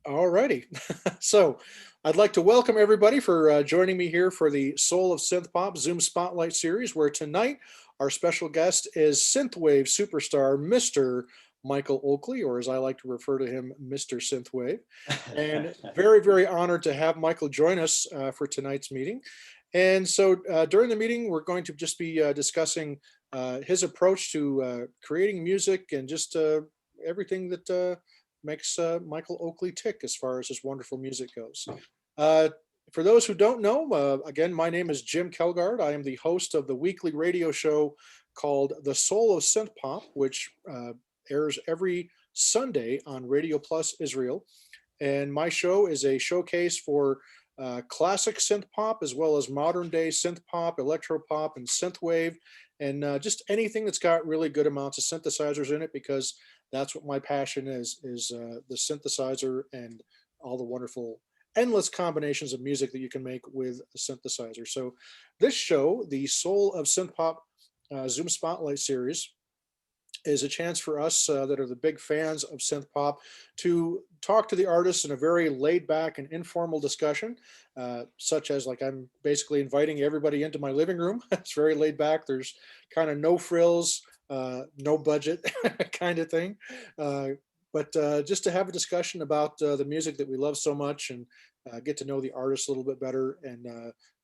All righty. So I'd like to welcome everybody for joining me here for the Soul of Synth-Pop Zoom Spotlight Series, where tonight our special guest is Synthwave superstar Mr. Michael Oakley, or as I like to refer to him, Mr. Synthwave. And very, very honored to have Michael join us for tonight's meeting. And so during the meeting, we're going to just be discussing his approach to creating music and just everything that makes Michael Oakley tick as far as his wonderful music goes. Uh, for those who don't know, again, my name is Jim Kelgard. I am the host of the weekly radio show called The Soul of Synth Pop, which airs every Sunday on Radio Plus Israel. And my show is a showcase for classic synth pop as well as modern day synth pop, electro pop, and synthwave, and just anything that's got really good amounts of synthesizers in it because that's what my passion is the synthesizer and all the wonderful endless combinations of music that you can make with a synthesizer. So this show, the Soul of Synth Pop Zoom Spotlight series, is a chance for us that are the big fans of synth pop to talk to the artists in a very laid back and informal discussion, such as like I'm basically inviting everybody into my living room. It's very laid back. There's kind of no frills, no budget kind of thing. Uh, but just to have a discussion about the music that we love so much and get to know the artists a little bit better and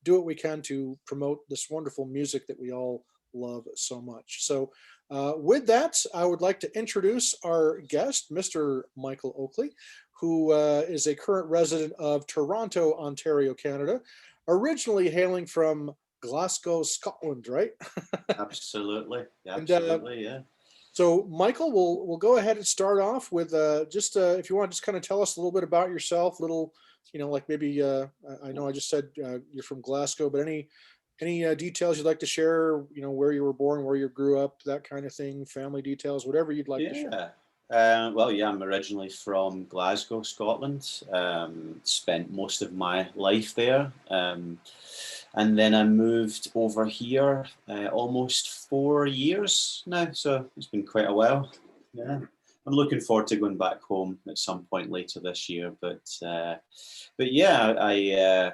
do what we can to promote this wonderful music that we all love so much. So with that, I would like to introduce our guest, Mr. Michael Oakley, who is a current resident of Toronto, Ontario, Canada, originally hailing from Glasgow, Scotland, right? Absolutely, And absolutely, yeah. so, Michael, we'll go ahead and start off with just if you want to just kind of tell us a little bit about yourself, little, like maybe I know I just said you're from Glasgow, but any details you'd like to share? Where you were born, where you grew up, that kind of thing, family details, whatever you'd like to share. Yeah. Well, yeah, I'm originally from Glasgow, Scotland. Spent most of my life there. And then I moved over here almost 4 years now, so it's been quite a while. Yeah. I'm looking forward to going back home at some point later this year, but yeah,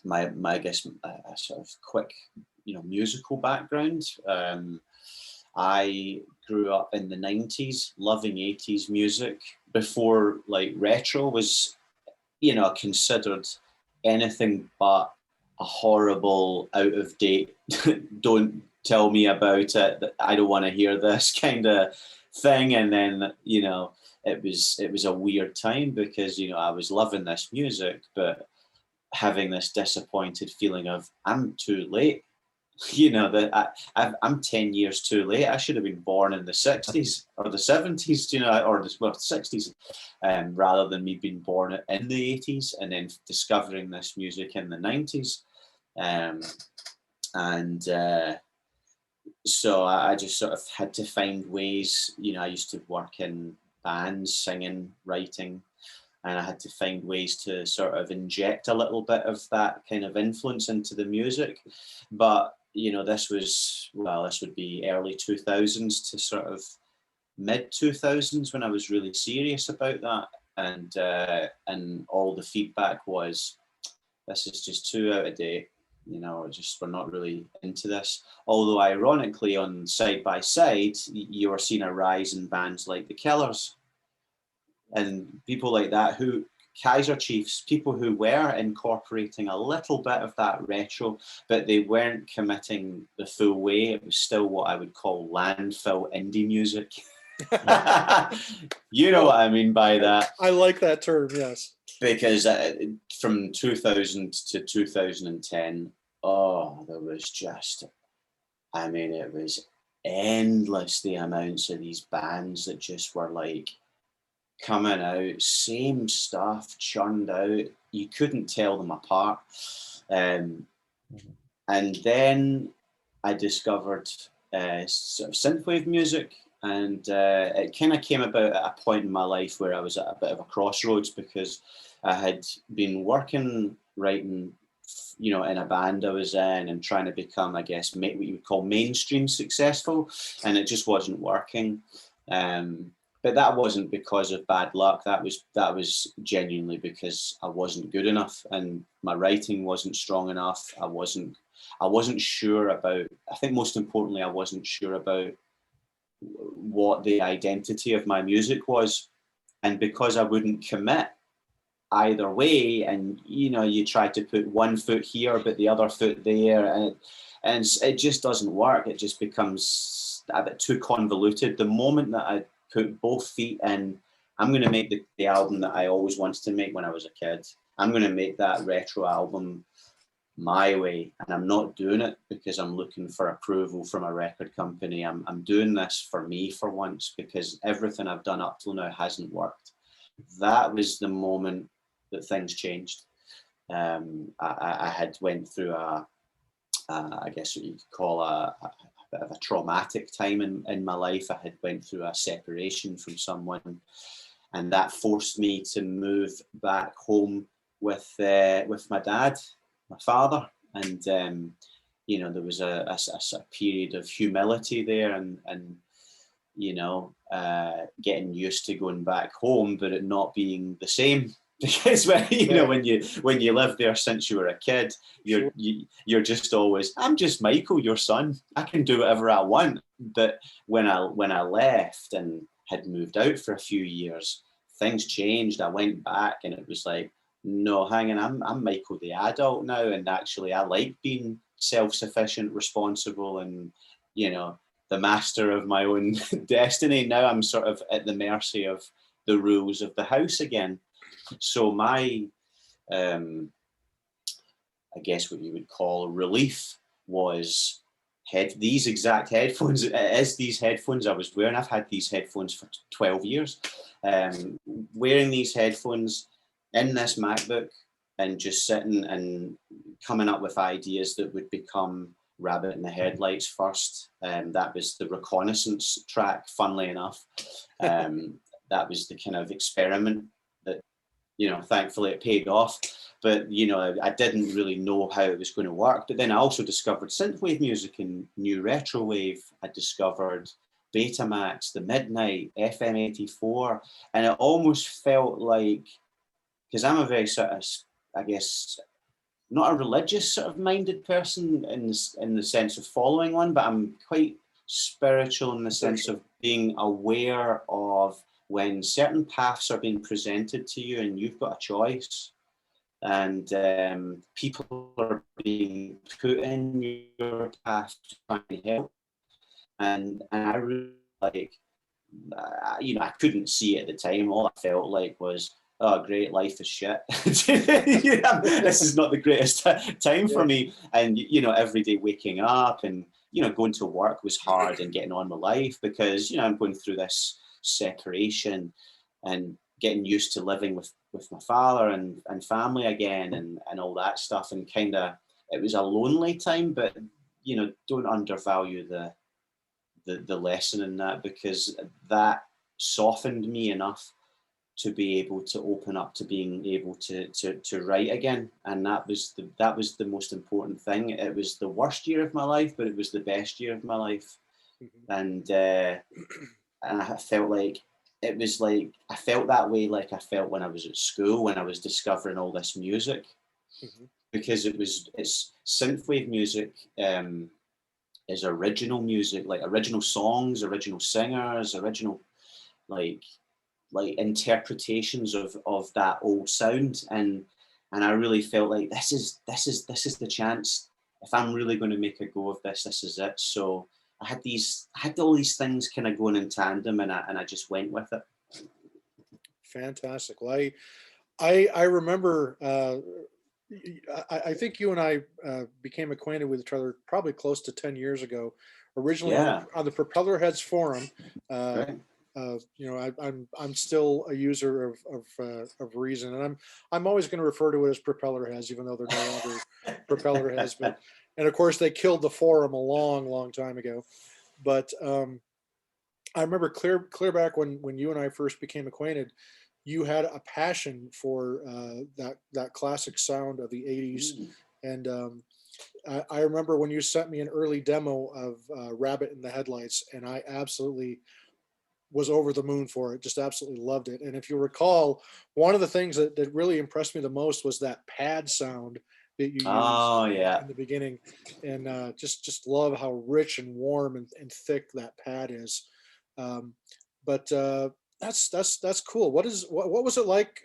my I guess a sort of quick musical background. I grew up in the 90s, loving 80s music before like retro was, considered anything but a horrible, out of date, don't tell me about it, I don't want to hear this kind of thing. And then, it was a weird time because, I was loving this music, but having this disappointed feeling of I'm too late. That I'm 10 years too late. I should have been born in the 60s or the 70s, or the 60s, rather than me being born in the 80s and then discovering this music in the 90s. And so I just sort of had to find ways. I used to work in bands, singing, writing, and I had to find ways to sort of inject a little bit of that kind of influence into the music. But this would be early 2000s to sort of mid 2000s when I was really serious about that, and all the feedback was, this is just too out of date. We're not really into this. Although ironically, on Side by Side, you are seeing a rise in bands like the Killers and people like that, who Kaiser Chiefs, people who were incorporating a little bit of that retro, but they weren't committing the full way. It was still what I would call landfill indie music. You know what I mean by that. I like that term, yes. Because from 2000 to 2010, there was just, it was endless, the amounts of these bands that just were like coming out, same stuff churned out. You couldn't tell them apart. And then I discovered sort of synthwave music, and it kind of came about at a point in my life where I was at a bit of a crossroads because I had been writing, in a band I was in and trying to become, I guess, what you would call mainstream successful, and it just wasn't working. but that wasn't because of bad luck. That was genuinely because I wasn't good enough, and my writing wasn't strong enough. I wasn't sure about. I think most importantly, I wasn't sure about what the identity of my music was, and because I wouldn't commit either way, and you try to put one foot here but the other foot there, and it just doesn't work. It just becomes a bit too convoluted. The moment that I put both feet in, I'm going to make the album that I always wanted to make when I was a kid. I'm going to make that retro album my way, and I'm not doing it because I'm looking for approval from a record company. I'm doing this for me for once, because everything I've done up till now hasn't worked. That was the moment that things changed. I had went through I guess what you could call a bit of a traumatic time in my life. I had went through a separation from someone, and that forced me to move back home with my dad, my father, and there was a period of humility there, and getting used to going back home, but it not being the same. Because when you live there since you were a kid, you're just always, I'm just Michael, your son. I can do whatever I want. But when I left and had moved out for a few years, things changed. I went back, and it was like, no, hang on, I'm Michael the adult now, and actually I like being self-sufficient, responsible, and the master of my own destiny. Now I'm sort of at the mercy of the rules of the house again. So my, I guess what you would call relief was these exact headphones. It is these headphones I was wearing. I've had these headphones for 12 years. Wearing these headphones in this MacBook and just sitting and coming up with ideas that would become Rabbit in the Headlights first. That was the reconnaissance track, funnily enough. That was the kind of experiment that, thankfully it paid off. But, I didn't really know how it was going to work. But then I also discovered synthwave music and new retrowave. I discovered Betamax, the Midnight, FM 84. And it almost felt like, because I'm a very sort of, I guess, not a religious sort of minded person in the sense of following one, but I'm quite spiritual in the sense of being aware of when certain paths are being presented to you and you've got a choice, and people are being put in your path to try and help. And I really I couldn't see it at the time. All I felt like was, oh, great, life is shit. This is not the greatest time for me. And, every day waking up and, going to work was hard, and getting on with life because, I'm going through this separation and getting used to living with my father and family again, and all that stuff. And kind of, it was a lonely time, but, don't undervalue the lesson in that, because that softened me enough to be able to open up to being able to write again. And that was the most important thing. It was the worst year of my life, but it was the best year of my life. Mm-hmm. And I felt like it was like, I felt that way like I felt when I was at school, when I was discovering all this music. Mm-hmm. Because it's synthwave music, is original music, like original songs, original singers, original like interpretations of that old sound, and I really felt like this is the chance. If I'm really going to make a go of this is it. So I had all these things kind of going in tandem, and I just went with it. Fantastic. Well, I remember. I think you and I became acquainted with each other probably close to 10 years ago. Originally on the Propeller Heads forum. Right. I'm still a user of Reason, and I'm always going to refer to it as Propeller Heads, even though they're no longer Propeller Heads. But and of course they killed the forum a long time ago. But I remember clear back when you and I first became acquainted, you had a passion for that classic sound of the 80s. And I remember when you sent me an early demo of Rabbit in the Headlights, and I absolutely was over the moon for it, just absolutely loved it. And if you recall, one of the things that really impressed me the most was that pad sound that you used Oh yeah. in the beginning, and just love how rich and warm and thick that pad is. Um, but that's cool. What was it like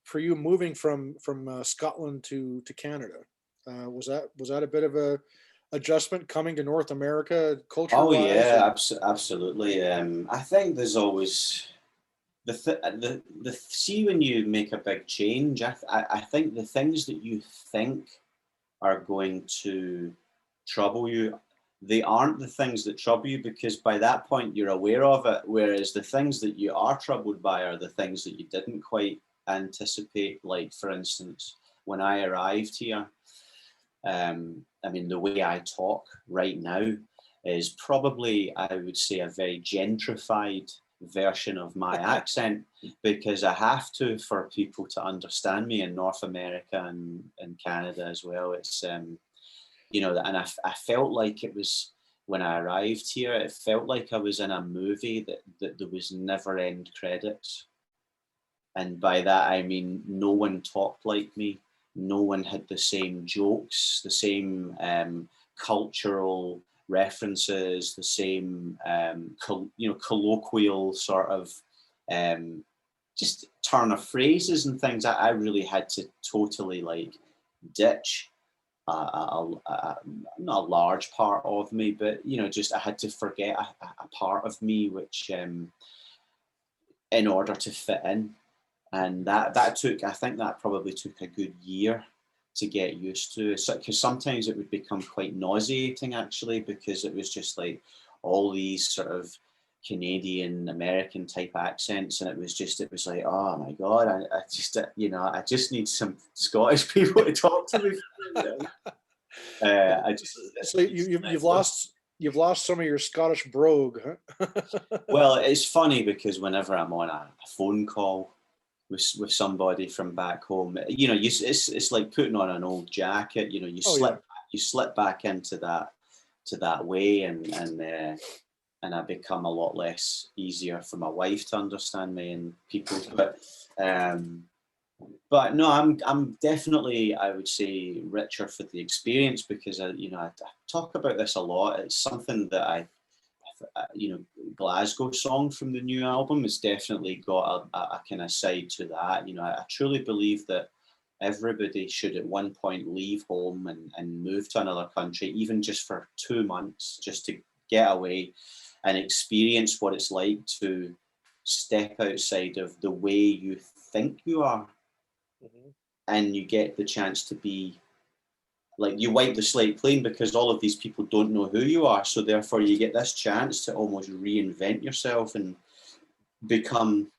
for you moving from Scotland to Canada? Was that a bit of a adjustment coming to North America culture Oh wise, yeah, or? absolutely. I think there's always the see when you make a big change. I think the things that you think are going to trouble you, they aren't the things that trouble you, because by that point you're aware of it. Whereas the things that you are troubled by are the things that you didn't quite anticipate. Like for instance, when I arrived here, I mean, the way I talk right now is probably, I would say, a very gentrified version of my accent, because I have to for people to understand me in North America and Canada as well. It's, you know, and I felt like it was, when I arrived here, it felt like I was in a movie that there was never end credits. And by that, I mean, no one talked like me. No one had the same jokes, the same cultural references, the same, colloquial sort of um, just turn of phrases and things. I really had to totally like ditch not a large part of me, but just I had to forget a part of me, which in order to fit in. And that took, I think that probably took a good year to get used to, because sometimes it would become quite nauseating actually, because it was just like all these sort of Canadian American type accents, and it was like, oh my god, I just I just need some Scottish people to talk to me. I just So you've lost some of your Scottish brogue, huh? Well, it's funny because whenever I'm on a phone call with somebody from back home, it's like putting on an old jacket. Oh yeah. You slip back into that way, and I become a lot less easier for my wife to understand me and people. Um, but no, I'm definitely, I would say, richer for the experience, because I talk about this a lot. It's something that Glasgow song from the new album has definitely got a kind of side to that. I truly believe that everybody should at one point leave home and move to another country, even just for 2 months, just to get away and experience what it's like to step outside of the way you think you are, Mhm. and you get the chance to be like, you wipe the slate clean, because all of these people don't know who you are, so therefore you get this chance to almost reinvent yourself and become,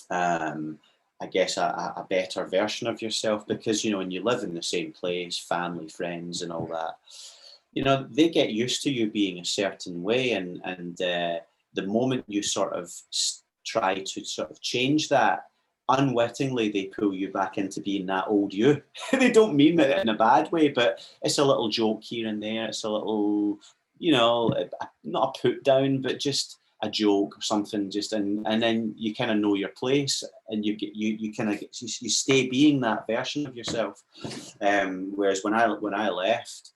I guess, a better version of yourself. Because when you live in the same place, family, friends and all that, they get used to you being a certain way, and the moment you sort of try to sort of change that, unwittingly they pull you back into being that old you. They don't mean it in a bad way, but it's a little joke here and there. It's a little, not a put down, but just a joke or something. Just and then you kind of know your place, and you kind of you stay being that version of yourself. Whereas when I left,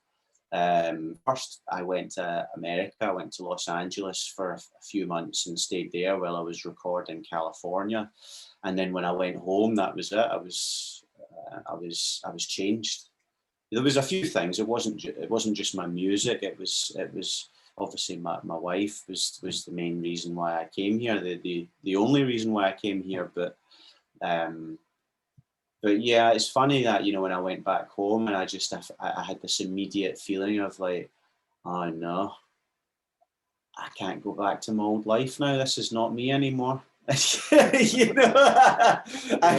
first, I went to America. I went to Los Angeles for a few months and stayed there while I was recording California. And then when I went home, that was it. I was changed. There was a few things. It wasn't just my music. It was obviously my wife was the main reason why I came here. The only reason why I came here, um, but yeah, it's funny that when I went back home, and I had this immediate feeling of like, oh no, I can't go back to my old life now. This is not me anymore. I Yeah.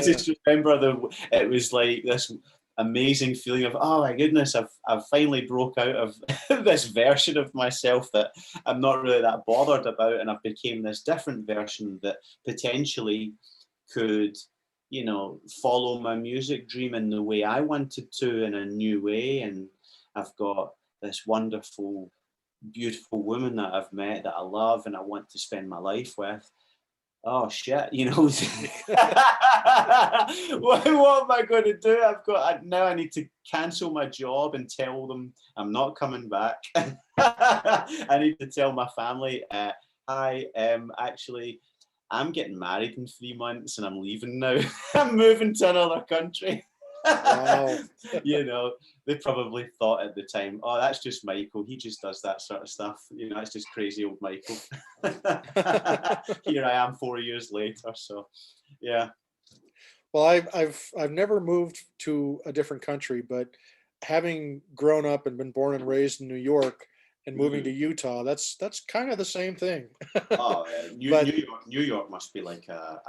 just remember it was like this amazing feeling of, oh my goodness, I've finally broke out of this version of myself that I'm not really that bothered about, and I've became this different version that potentially could follow my music dream in the way I wanted to, in a new way. And I've got this wonderful beautiful woman that I've met that I love and I want to spend my life with. Oh shit, you know, what am I going to do? Now I need to cancel my job and tell them I'm not coming back. I need to tell my family, hi, actually, I'm getting married in 3 months and I'm leaving now. I'm moving to another country. Wow. You know, they probably thought at the time, oh, that's just Michael. He just does that sort of stuff. You know, it's just crazy old Michael. Here I am 4 years later. So, yeah. Well, I've never moved to a different country, but having grown up and been born and raised in New York and moving to Mhm. Utah, that's kind of the same thing. Oh, But New York must be like a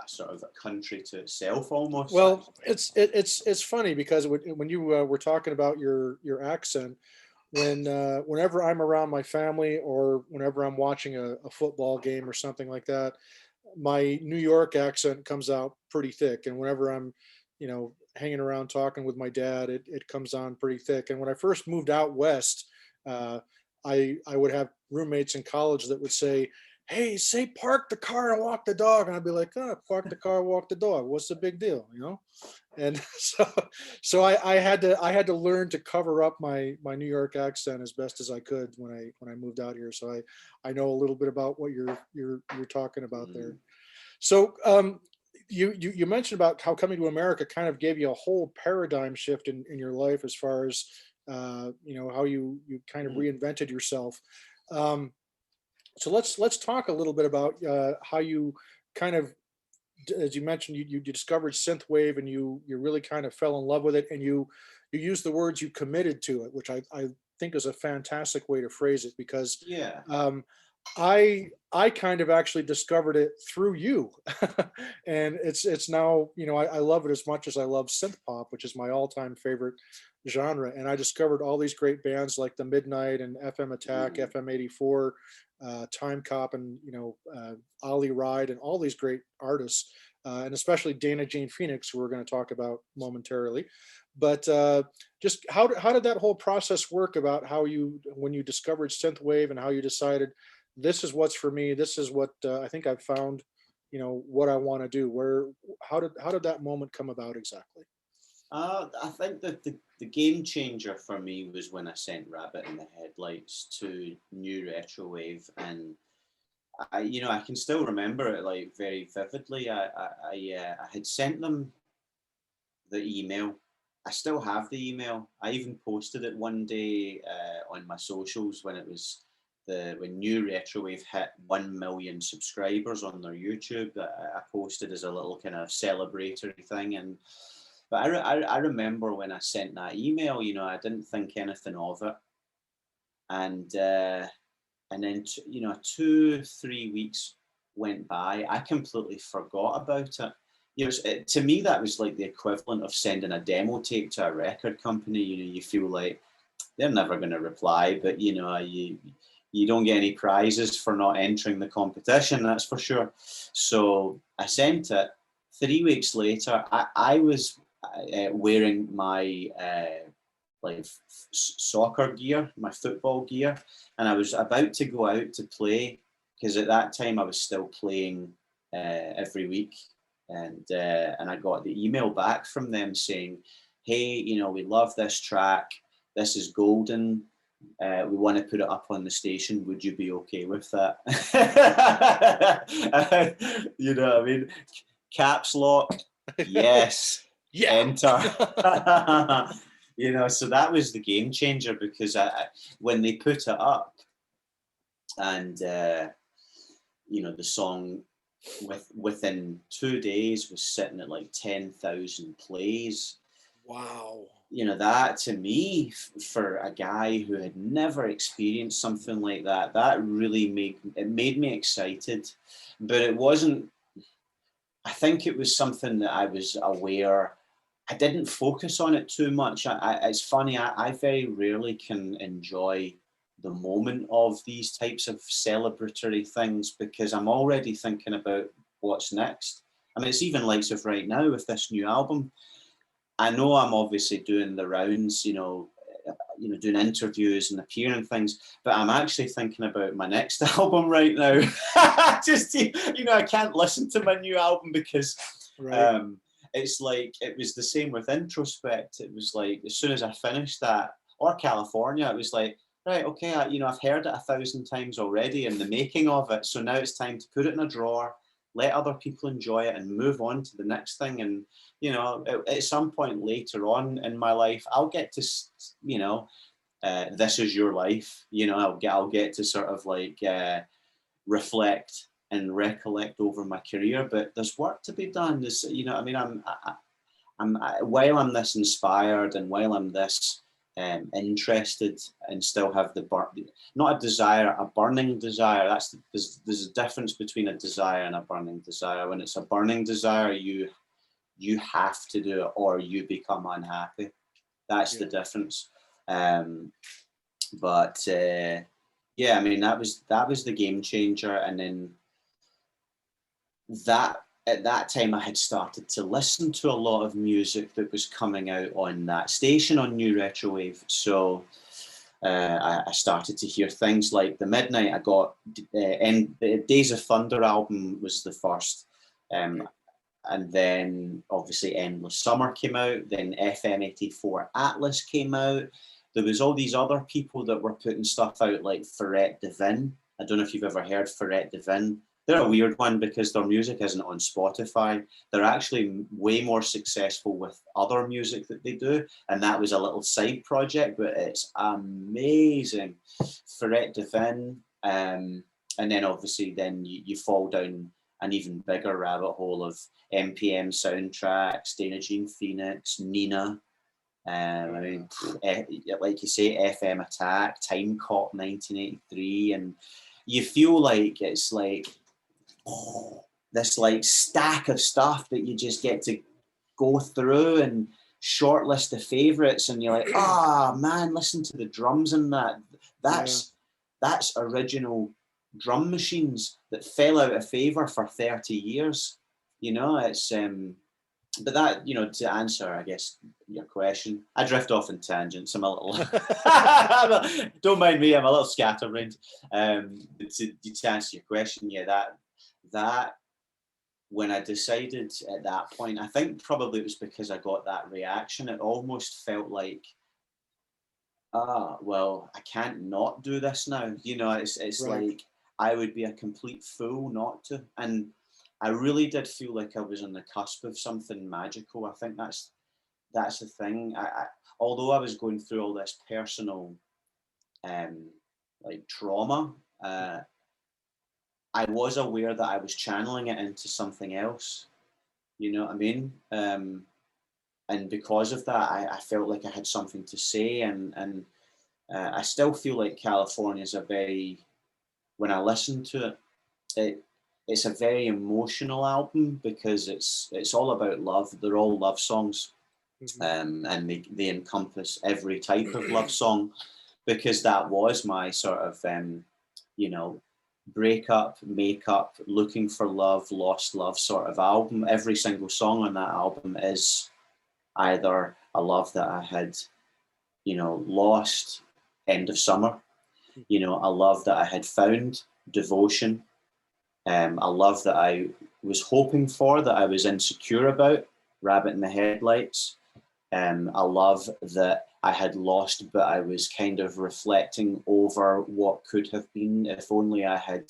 sort of a country to itself almost. well, it's funny because when you were talking about your accent, whenever I'm around my family or whenever I'm watching a football game or something like that, my New York accent comes out pretty thick. And whenever I'm, hanging around talking with my dad, it comes on pretty thick. And when I first moved out west, uh, I would have roommates in college that would say, "Hey, say park the car and walk the dog," and I'd be like, "Oh, park the car, walk the dog. What's the big deal?" And so I had to learn to cover up my New York accent as best as I could when I moved out here. So I know a little bit about what you're talking about there. Mm. So you mentioned about how coming to America kind of gave you a whole paradigm shift in your life as far as how you kind of Mm. reinvented yourself. Um, so let's talk a little bit about how you kind of, as you mentioned, you discovered synthwave and you really kind of fell in love with it, and you used the words, you committed to it, which I think is a fantastic way to phrase it, because Yeah. um, I kind of actually discovered it through you, and it's now, I love it as much as I love synth pop, which is my all time favorite genre. And I discovered all these great bands like the Midnight and FM Attack, Mm. FM 84, Time Cop, and Ollie Ride, and all these great artists, and especially Dana Jean Phoenix, who we're going to talk about momentarily. But just how did that whole process work about how you, when you discovered synthwave, and how you decided this is what's for me, this is what I think I've found, what I want to do? Where how did that moment come about exactly? I think that the game changer for me was when I sent Rabbit in the Headlights to New Retrowave, and I can still remember it like very vividly. I had sent them the email. I still have the email. I even posted it one day on my socials when it was when New Retrowave hit 1 million subscribers on their YouTube. That I posted as a little kind of celebratory thing, and but I remember when I sent that email, I didn't think anything of it, and then 2-3 weeks went by. I completely forgot about it. To me that was like the equivalent of sending a demo tape to a record company. You feel like they're never going to reply, but you don't get any prizes for not entering the competition, that's for sure. So I sent it. 3 weeks later, I was wearing my like soccer gear, my football gear, and I was about to go out to play because at that time I was still playing every week, and I got the email back from them saying, "Hey, we love this track. This is golden. We want to put it up on the station. Would you be okay with that?" You know what I mean? Caps lock. Yes. Yeah. Enter. So that was the game changer because when they put it up and the song within 2 days was sitting at like 10,000 plays. Wow. That to me, for a guy who had never experienced something like that really made me excited. But it wasn't. I think it was something that I was aware. I didn't focus on it too much. It's funny. I very rarely can enjoy the moment of these types of celebratory things because I'm already thinking about what's next. I mean, it's even like of right now with this new album. I know I'm obviously doing the rounds, doing interviews and appearing in things. But I'm actually thinking about my next album right now. Just, I can't listen to my new album because Right. it's like, it was the same with Introspect. It was like, as soon as I finished that, or California, it was like, right, okay, I've heard it 1,000 times already in the making of it. So now it's time to put it in a drawer, let other people enjoy it and move on to the next thing. And, at some point later on in my life, I'll get to, This Is Your Life. I'll get to sort of like reflect and recollect over my career, but there's work to be done. There's, while I'm this inspired and while I'm this interested and still have not a desire, a burning desire. There's a difference between a desire and a burning desire. When it's a burning desire, you have to do it or you become unhappy. That's the difference. But yeah, I mean, that was the game changer. And then at that time, I had started to listen to a lot of music that was coming out on that station on New Retrowave. So I started to hear things like The Midnight. I got and the Days of Thunder album was the first. And then obviously Endless Summer came out. Then FM84 Atlas came out. There was all these other people that were putting stuff out like Ferret Divin. I don't know if you've ever heard Ferret Divin. They're a weird one because their music isn't on Spotify. They're actually way more successful with other music that they do. And that was a little side project, but it's amazing. Ferret Divin. And then obviously then you fall down an even bigger rabbit hole of NPM soundtracks, Dana Jean Phoenix, Nina. Like you say, FM Attack, Time Cop 1983. And you feel like it's like, this like stack of stuff that you just get to go through and shortlist the favorites, and you're like, man, listen to the drums in that. That's original drum machines that fell out of favor for 30 years. It's but that, to answer, I guess, your question, I drift off in tangents. I'm a little, don't mind me, I'm a little scatterbrained. To answer your question, yeah, that when I decided at that point, I think probably it was because I got that reaction. It almost felt like, well, I can't not do this now. It's right. Like I would be a complete fool not to. And I really did feel like I was on the cusp of something magical. I think that's the thing. Although I was going through all this personal like trauma, I was aware that I was channeling it into something else. You know what I mean? And because of that, I felt like I had something to say, and I still feel like California is when I listen to it's a very emotional album because it's all about love. They're all love songs, and they encompass every type of love song, because that was my sort of breakup, makeup, looking for love, lost love sort of album. Every single song on that album is either a love that I had, lost, End of Summer, a love that I had found, Devotion, a love that I was hoping for, that I was insecure about, Rabbit in the Headlights, a love that I had lost, but I was kind of reflecting over what could have been if only I had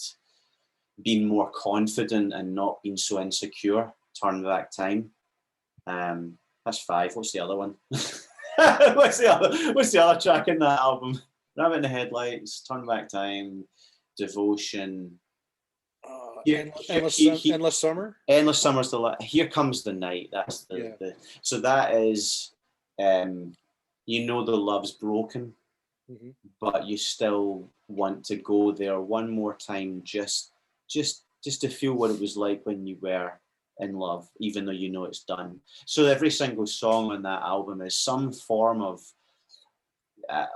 been more confident and not been so insecure. Turn Back Time. That's 5. What's the other one? What's the other track in that album? Rabbit in the Headlights, Turn Back Time, Devotion. Endless Summer. Endless Summer's Here Comes the Night. That's the so that is the love's broken, but you still want to go there one more time, just to feel what it was like when you were in love, even though it's done. So every single song on that album is some form of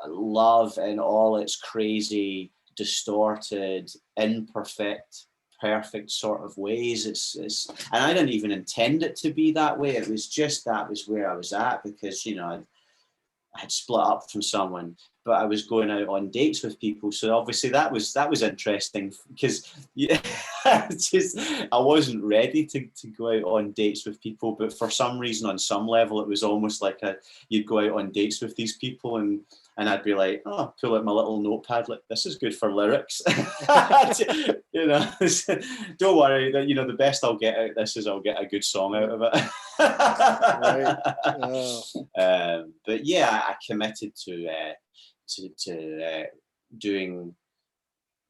love in all its crazy, distorted, imperfect, perfect sort of ways. It's and I didn't even intend it to be that way. It was just that was where I was at, because I had split up from someone, but I was going out on dates with people. So obviously that was interesting because yeah, just I wasn't ready to go out on dates with people. But for some reason, on some level, it was almost like you'd go out on dates with these people and I'd be like, oh, pull out my little notepad, like, this is good for lyrics. You know, don't worry, that the best I'll get out of this is I'll get a good song out of it. Right. Oh. But yeah, I committed to doing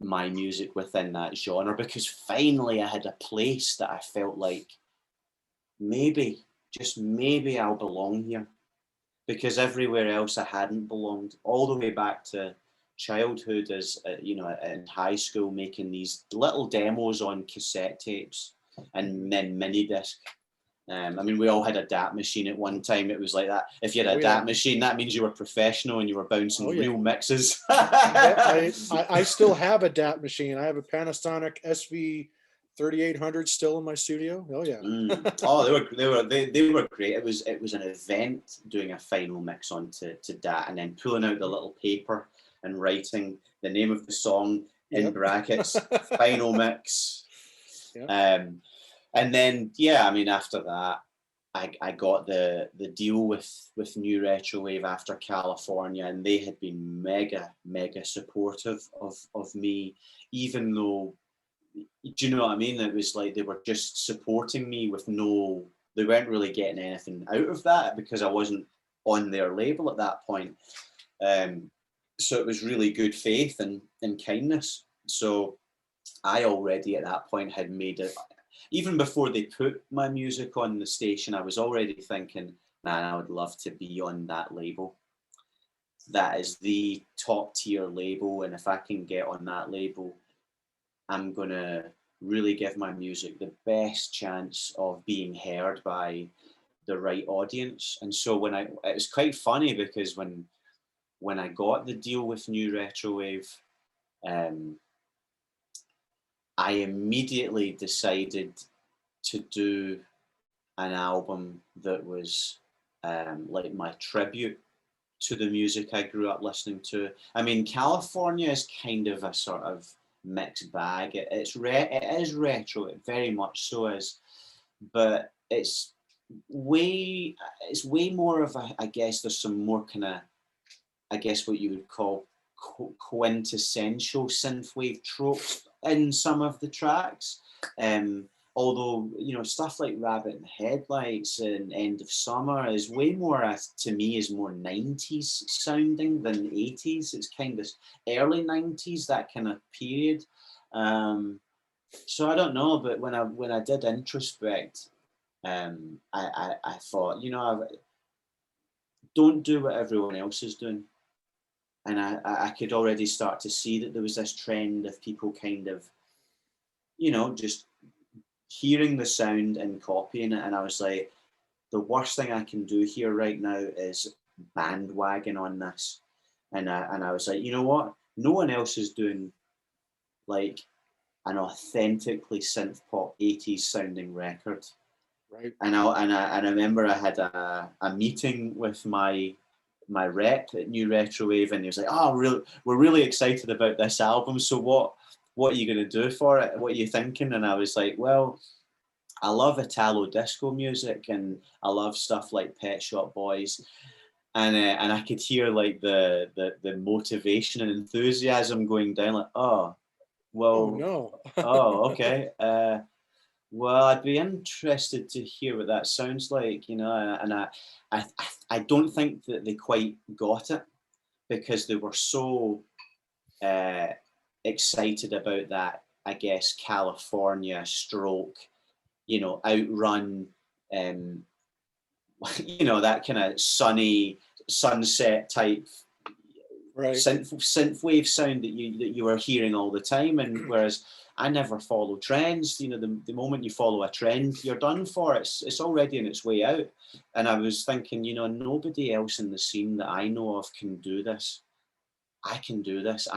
my music within that genre because finally I had a place that I felt like maybe, just maybe I'll belong here. Because everywhere else I hadn't belonged, all the way back to childhood as in high school, making these little demos on cassette tapes and then mini disc. I mean, we all had a DAT machine at one time. It was like that. If you had a DAT machine, that means you were professional and you were bouncing real mixes. I still have a DAT machine. I have a Panasonic SV 3800 still in my studio. Oh yeah. Oh, they were great. It was an event doing a final mix onto DAT and then pulling out the little paper and writing the name of the song in brackets, final mix. Yep. And then I mean after that I got the deal with New Retrowave after California, and they had been mega supportive of me, even though, do you know what I mean? It was like they were just supporting me with they weren't really getting anything out of that because I wasn't on their label at that point. So it was really good faith and kindness. So I already at that point had made it, even before they put my music on the station, I was already thinking, man, I would love to be on that label. That is the top tier label. And if I can get on that label, I'm going to really give my music the best chance of being heard by the right audience. And so it was quite funny because when I got the deal with New Retrowave, I immediately decided to do an album that was like my tribute to the music I grew up listening to. I mean, California is kind of a sort of mixed bag. It is retro, it very much so is, but it's way more of I guess there's some more kind of, I guess what you would call quintessential synthwave tropes in some of the tracks. Although, stuff like Rabbit in the Headlights and End of Summer is way more, to me, is more 90s sounding than 80s. It's kind of early 90s, that kind of period. So I don't know, but when I did introspect, I thought, don't do what everyone else is doing. And I could already start to see that there was this trend of people kind of, just hearing the sound and copying it. And I was like, the worst thing I can do here right now is bandwagon on this. And I was like, you know what? No one else is doing like an authentically synth-pop 80s sounding record. Right. And I remember I had a meeting with my rep at New Retrowave, and he was like, "Oh, we're really excited about this album. So what are you going to do for it? What are you thinking?" And I was like, "Well, I love Italo disco music, and I love stuff like Pet Shop Boys." And I could hear like the motivation and enthusiasm going down, like, "Oh, well, oh no, oh, okay." Well, I'd be interested to hear what that sounds like, and I don't think that they quite got it because they were so excited about that, I guess, California stroke, outrun, that kind of sunny sunset type right. synthwave sound that you were hearing all the time. And whereas I never follow trends, the moment you follow a trend, you're done for. It's already on its way out. And I was thinking, nobody else in the scene that I know of can do this. I can do this.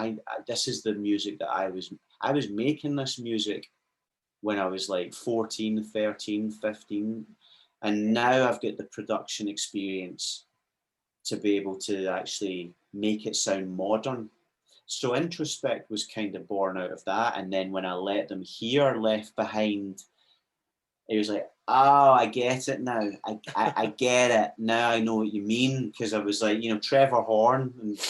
This is the music that I was making this music when I was like 14, 13, 15. And now I've got the production experience to be able to actually make it sound modern. So Introspect was kind of born out of that. And then when I let them hear Left Behind, it was like, oh, I get it now. I get it. Now I know what you mean. Because I was like, Trevor Horn and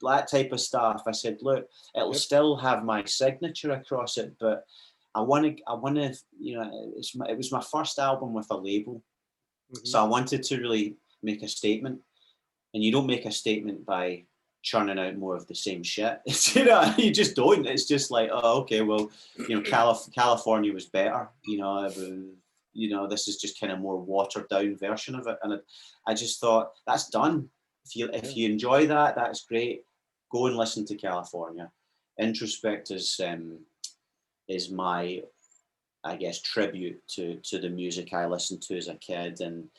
that type of stuff. I said, look, it'll still have my signature across it, but I want to, it was my first album with a label. Mm-hmm. So I wanted to really make a statement. And you don't make a statement by churning out more of the same shit. You just don't. It's just like, oh, okay, well, California was better. This is just kind of more watered down version of it. And I just thought, that's done. If you enjoy that, that's great. Go and listen to California. Introspect is my, I guess, tribute to the music I listened to as a kid, and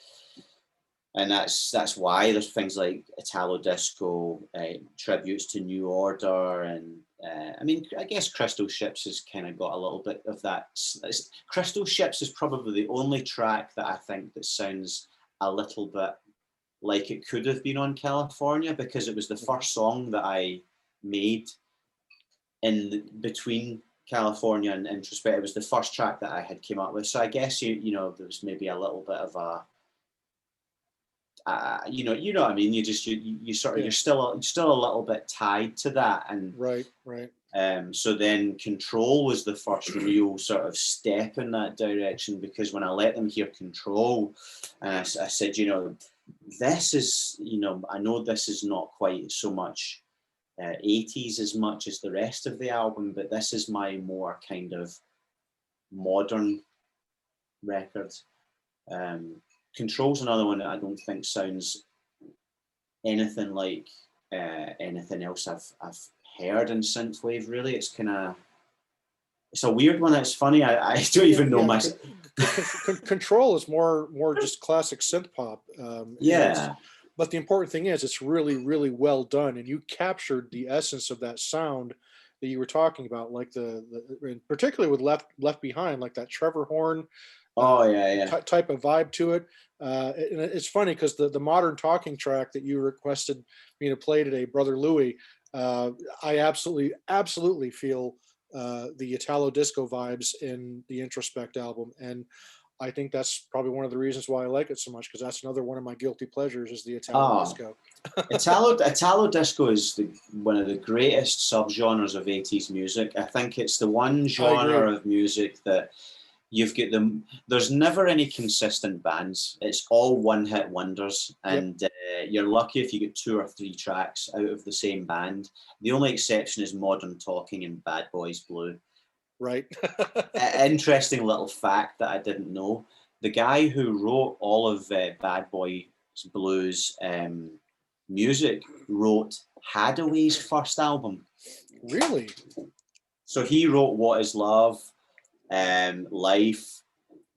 that's why there's things like Italo Disco, tributes to New Order, and I guess Crystal Ships has kind of got a little bit of that. Crystal Ships is probably the only track that I think that sounds a little bit like it could have been on California, because it was the first song that I made in between California and Introspect. It was the first track that I had came up with. So I guess there was maybe a little bit of a you know what I mean. You sort of you're still a little bit tied to that, and right. So then Control was the first real sort of step in that direction, because when I let them hear Control, and I said, this is, I know this is not quite so much 80s as much as the rest of the album, but this is my more kind of modern record. Control's another one that I don't think sounds anything like anything else I've heard in synthwave. Really, it's a weird one. It's funny. I don't even know my. Control is more just classic synth pop. But the important thing is, it's really, really well done, and you captured the essence of that sound that you were talking about, like the particularly with Left Behind, like that Trevor Horn. Type of vibe to it. And it's funny because the modern talking track that you requested me to play today, Brother Louie, I absolutely feel the Italo disco vibes in the Introspect album, and I think that's probably one of the reasons why I like it so much, because that's another one of my guilty pleasures is the Italo disco. Italo disco is one of the greatest subgenres of 80s music. I think it's the one genre of music that you've got there's never any consistent bands. It's all one-hit wonders, and you're lucky if you get 2 or 3 tracks out of the same band. The only exception is Modern Talking and Bad Boys Blue. Right. Interesting little fact that I didn't know. The guy who wrote all of Bad Boys Blue's music wrote Hadaway's first album. Really? So he wrote What Is Love, Life,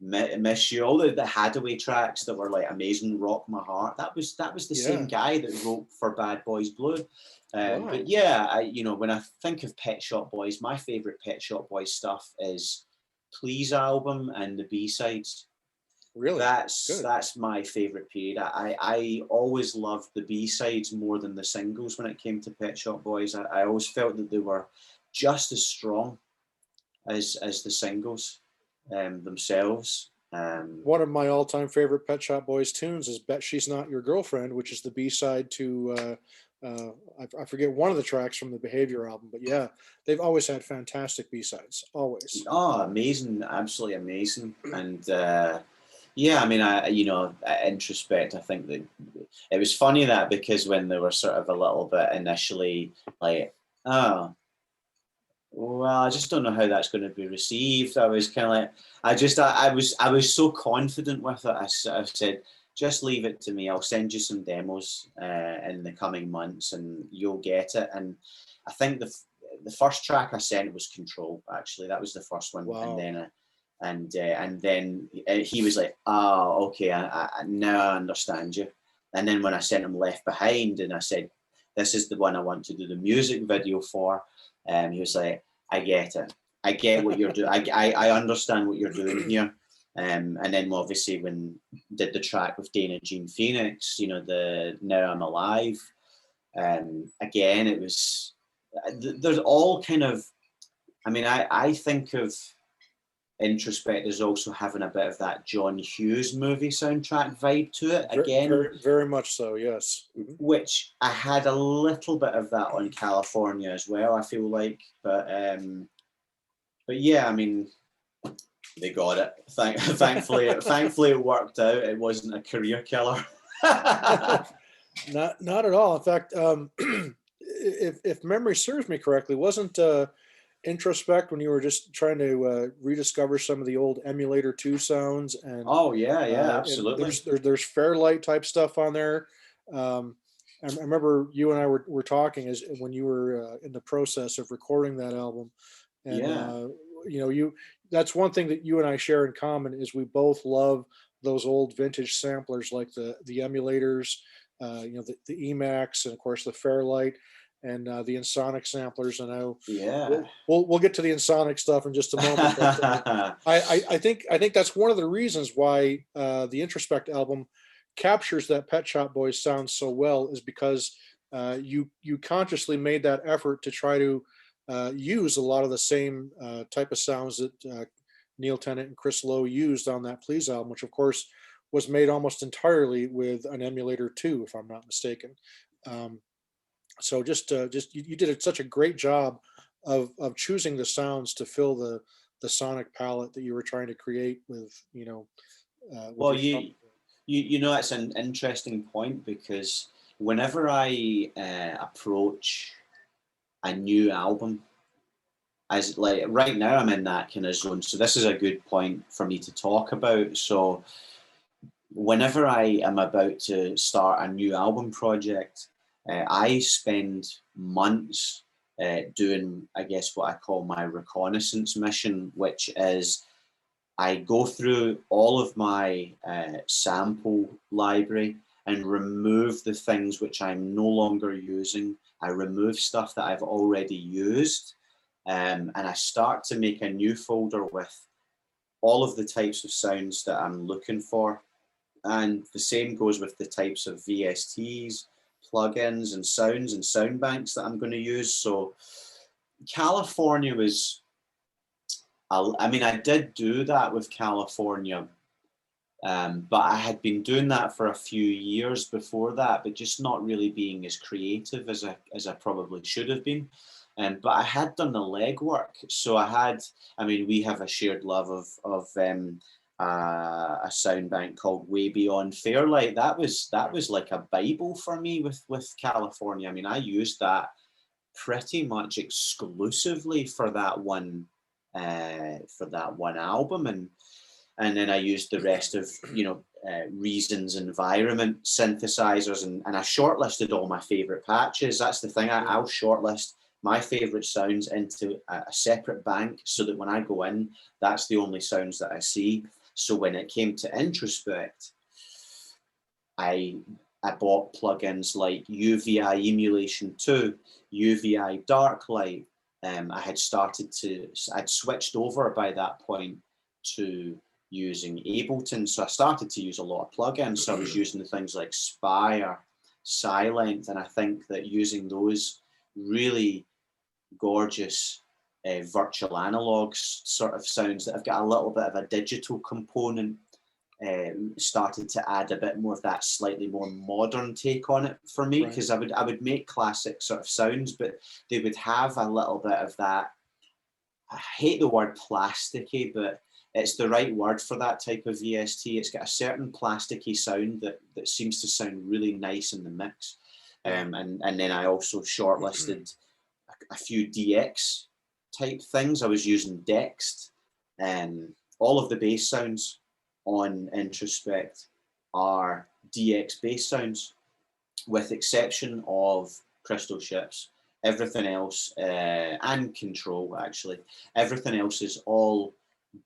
Miss You, all the Hadaway tracks that were like amazing, Rock My Heart. That was the same guy that wrote for Bad Boys Blue. Wow. But yeah, when I think of Pet Shop Boys, my favorite Pet Shop Boys stuff is Please album and the B-sides. Really? That's my favorite period. I always loved the B-sides more than the singles when it came to Pet Shop Boys. I always felt that they were just as strong as the singles themselves. One of my all-time favorite Pet Shop Boys tunes is Bet She's Not Your Girlfriend, which is the B-side to I forget one of the tracks from the Behavior album, but yeah, they've always had fantastic B-sides, always. Oh, amazing, absolutely amazing. And Introspect, I think that it was funny that, because when they were sort of a little bit initially like, oh, well, I just don't know how that's going to be received. I was kind of like, I was so confident with it. I said, just leave it to me. I'll send you some demos in the coming months, and you'll get it. And I think the first track I sent was Control. Actually, that was the first one. Wow. And then he was like, "Oh, okay, I now I understand you." And then when I sent him Left Behind, and I said, "This is the one I want to do the music video for," he was like, "I get it. I get what you're doing. I understand what you're doing here." And then obviously when did the track with Dana Jean Phoenix, you know, the Now I'm Alive, again, it was, there's all kind of, I mean, I think of Introspect as also having a bit of that John Hughes movie soundtrack vibe to it. Again, very, very much so. Yes. Mm-hmm. Which I had a little bit of that on California as well, I feel like, but yeah, I mean, they got it. Thankfully it worked out. It wasn't a career killer. Not at all. In fact, if memory serves me correctly, wasn't Introspect when you were just trying to rediscover some of the old Emulator 2 sounds? And oh yeah, and absolutely. there's Fairlight type stuff on there. I remember you and I were talking as when you were in the process of recording that album, and Yeah. you know, that's one thing that you and I share in common is we both love those old vintage samplers like the emulators, you know, the Emacs, and of course the Fairlight, and the Ensoniq samplers. And Yeah. we'll get to the Ensoniq stuff in just a moment. But I think that's one of the reasons why the Introspect album captures that Pet Shop Boys sound so well, is because you consciously made that effort to try to use a lot of the same type of sounds that Neil Tennant and Chris Lowe used on that Please album, which of course was made almost entirely with an Emulator 2, if I'm not mistaken. So just you did such a great job of choosing the sounds to fill the sonic palette that you were trying to create with, you know, with well, your you know, it's an interesting point because whenever I approach a new album, as like right now I'm in that kind of zone, so this is a good point for me to talk about. So whenever I am about to start a new album project, I spend months doing, I guess, what I call my reconnaissance mission, which is I go through all of my sample library and remove the things which I'm no longer using. I remove stuff that I've already used, and I start to make a new folder with all of the types of sounds that I'm looking for. And the same goes with the types of VSTs, plugins, and sounds and sound banks that I'm going to use. So California was, I mean, I did do that with California, but I had been doing that for a few years before that, but just not really being as creative as I probably should have been. But I had done the legwork, so I mean, we have a shared love of a sound bank called Way Beyond Fairlight. That was like a Bible for me with California. I mean, I used that pretty much exclusively for that one album, and then I used the rest of, you know, Reason's environment synthesizers, and I shortlisted all my favorite patches. That's the thing. I'll shortlist my favorite sounds into a separate bank so that when I go in, that's the only sounds that I see. So when it came to Introspect, I bought plugins like UVI Emulation 2, UVI Darklight. I'd switched over by that point to using Ableton. So I started to use a lot of plugins. So I was using the things like Spire, Silent, and I think that using those really gorgeous virtual analogs sort of sounds that have got a little bit of a digital component started to add a bit more of that slightly more modern take on it for me, because I would make classic sort of sounds, but they would have a little bit of that, I hate the word plasticky, but it's the right word for that type of VST. It's got a certain plasticky sound that seems to sound really nice in the mix. And then I also shortlisted a few DX type things. I was using Dext, and all of the bass sounds on Introspect are DX bass sounds, with exception of Crystal Ships. Everything else, and Control actually, everything else is all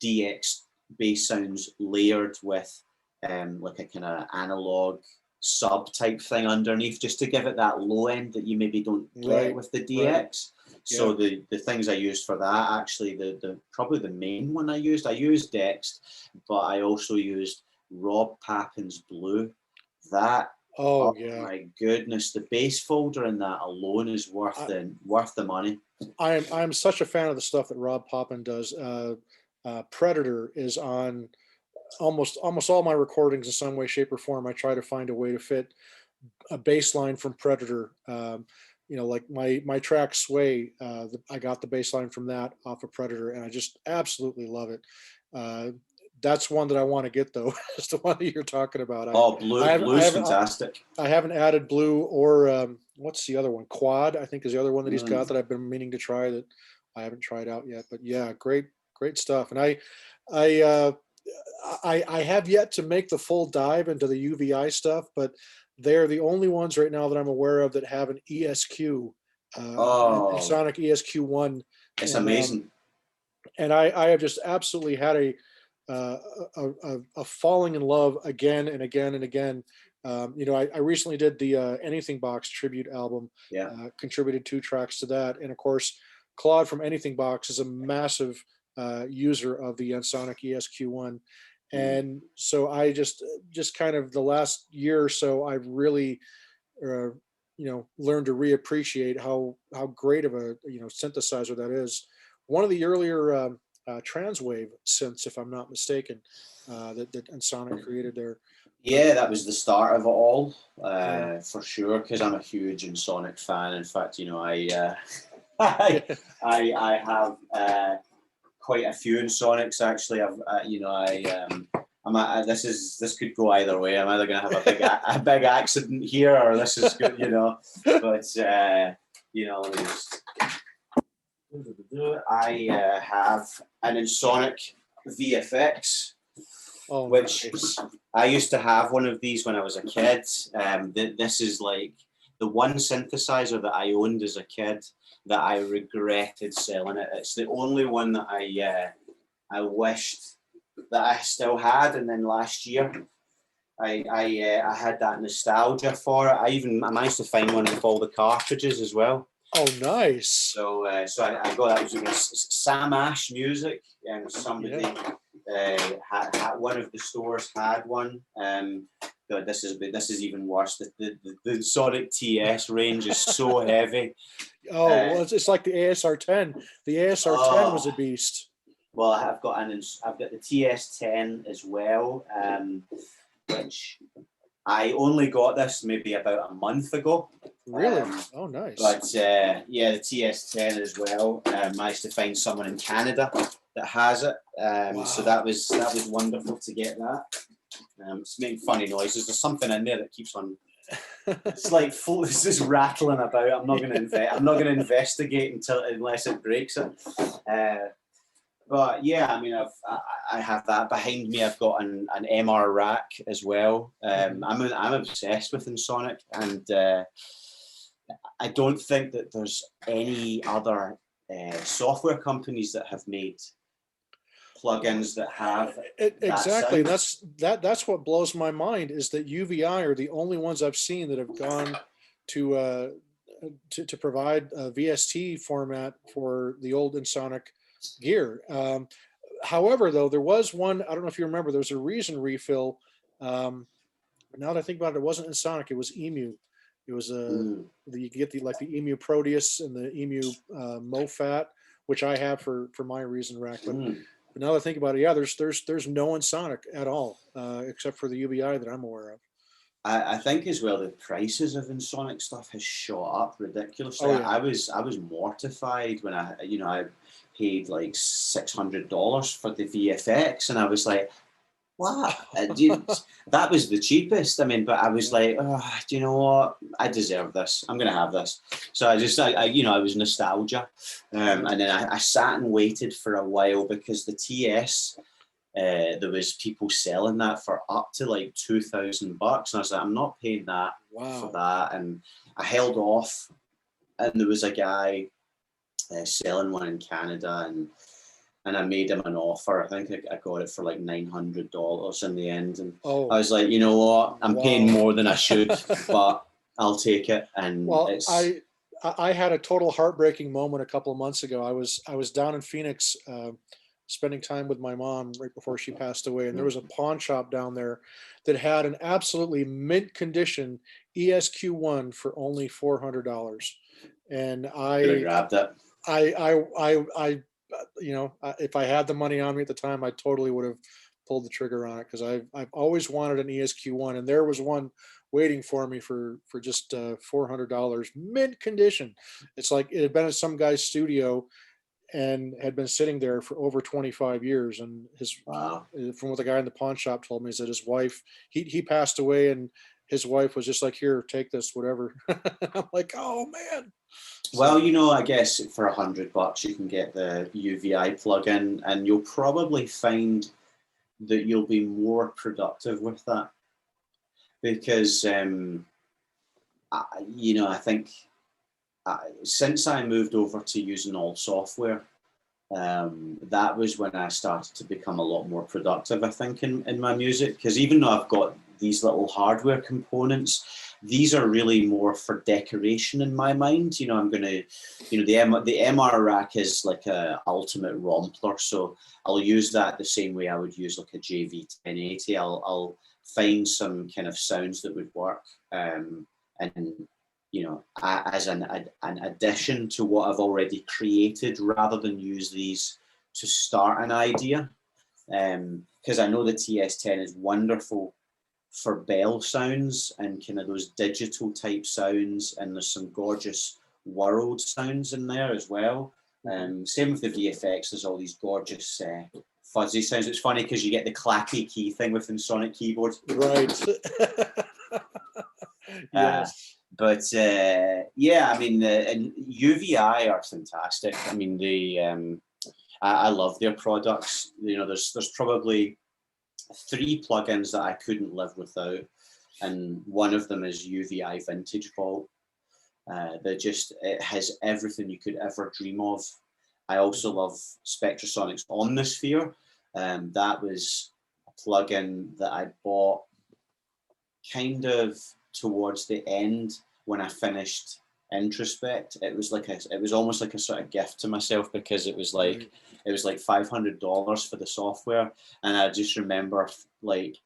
DX bass sounds layered with like a kind of analog sub type thing underneath, just to give it that low end that you maybe don't get with the DX. So the things I used for that, actually, the probably the main one I used Dext, but I also used Rob Pappin's Blue. That, Oh oh yeah. my goodness, the bass folder in that alone is worth the money. I'm such a fan of the stuff that Rob Poppin does. Predator is on almost all my recordings in some way, shape, or form. I try to find a way to fit a bass line from Predator. Like my track Sway, I got the bass line from that off of Predator, and I just absolutely love it. Uh, that's one that I want to get though. It's the one that you're talking about. Oh, I Blue's haven't fantastic. I haven't added Blue or what's the other one? Quad, I think is the other one that he's got Mm. that I've been meaning to try that I haven't tried out yet. But yeah, great stuff. And I uh, I have yet to make the full dive into the UVI stuff, but they're the only ones right now that I'm aware of that have an ESQ, and Oh, Sonic ESQ1, it's and amazing. I have just absolutely had uh, a falling in love again and again and again. I recently did the Anything Box tribute album, Yeah. contributed 2 tracks to that, and of course, Claude from Anything Box is a massive user of the Ensoniq ESQ1, Mm. and so I just kind of the last year or so, I've really uh, learned to reappreciate how great of a synthesizer that is. One of the earlier Transwave synths, if I'm not mistaken, that Ensoniq created there. But Yeah, that was the start of it all, yeah, for sure. Because I'm a huge Sonic fan. In fact, yeah. I have quite a few Sonics actually. I've this could go either way. I'm either going to have a big accident here, or this is good, But let me just. I have an Sonic VFX, Oh, which nice. I used to have one of these when I was a kid. This is like the one synthesizer that I owned as a kid that I regretted selling it. It's the only one that I wished that I still had, and then last year I had that nostalgia for it. I managed to find one with all the cartridges as well. Oh, nice. So I got that. It was Sam Ash Music, and somebody had one of the stores had one. God, this is even worse. The Sonic TS range is so heavy. Oh, well, it's like the ASR10. The ASR10 was a beast. Well, I've got the TS10 as well, which I only got this maybe about a month ago. Really? Oh, nice. But the TS10 as well. Managed to find someone in Canada that has it. Wow. So that was wonderful to get that. It's making funny noises. There's something in there that keeps on. It's like it's just rattling about. I'm not going to investigate unless it breaks it. But yeah, I mean, I have that behind me. I've got an MR rack as well. I'm obsessed with Ensoniq, and I don't think that there's any other software companies that have made plugins that have exactly. that That's what blows my mind is that UVI are the only ones I've seen that have gone to provide a VST format for the old Ensoniq gear. However, though, there was one. I don't know if you remember. There was a Reason refill. Now that I think about it, it wasn't Ensoniq. It was Emu. It was you get the Emu Proteus and the Emu MoFat, which I have for my Reason rack. But now that I think about it, yeah, there's no Ensoniq at all except for the UBI that I'm aware of. I think as well the prices of Ensoniq stuff has shot up ridiculously. Oh, yeah. I was mortified when I paid like $600 for the VFX, and I was like, wow, that was the cheapest. I mean, but I was like, oh, do you know what? I deserve this. I'm going to have this. So I was nostalgia. And then I sat and waited for a while because the TS, there was people selling that for up to like $2,000. And I was like, I'm not paying that for that. And I held off, and there was a guy selling one in Canada, and I made him an offer. I think I got it for like $900 in the end. And I was like, you know what? I'm paying more than I should, but I'll take it. And well, I had a total heartbreaking moment a couple of months ago. I was down in Phoenix, spending time with my mom right before she passed away, and there Mm. was a pawn shop down there that had an absolutely mint condition ESQ1 for only $400. And Should have grabbed it. if I had the money on me at the time, I totally would have pulled the trigger on it, because I've always wanted an ESQ1, and there was one waiting for me for just $400, mint condition. It's like it had been in some guy's studio and had been sitting there for over 25 years. And Wow. from what the guy in the pawn shop told me, is that his wife, he passed away, and his wife was just like, here, take this, whatever. I'm like, oh man. Well, So I guess for $100 you can get the UVI plugin, and you'll probably find that you'll be more productive with that because, I think since I moved over to using all software, that was when I started to become a lot more productive, I think, in my music. Because even though I've got these little hardware components, these are really more for decoration in my mind. I'm going to, the MR rack is like a ultimate rompler. So I'll use that the same way I would use like a JV1080. I'll find some kind of sounds that would work. And as an addition to what I've already created, rather than use these to start an idea. Because I know the TS10 is wonderful for bell sounds and kind of those digital type sounds, and there's some gorgeous world sounds in there as well. Same with the VFX, there's all these gorgeous fuzzy sounds. It's funny because you get the clappy key thing within Sonic Keyboard. right. Yes. But yeah, I mean, and UVI are fantastic. I mean, I love their products. There's probably 3 plugins that I couldn't live without, and one of them is UVI Vintage Vault. It has everything you could ever dream of. I also love Spectrasonics Omnisphere. That was a plugin that I bought kind of towards the end when I finished Introspect. It was almost like a sort of gift to myself, because it was like Right. it was like $500 for the software, and I just remember like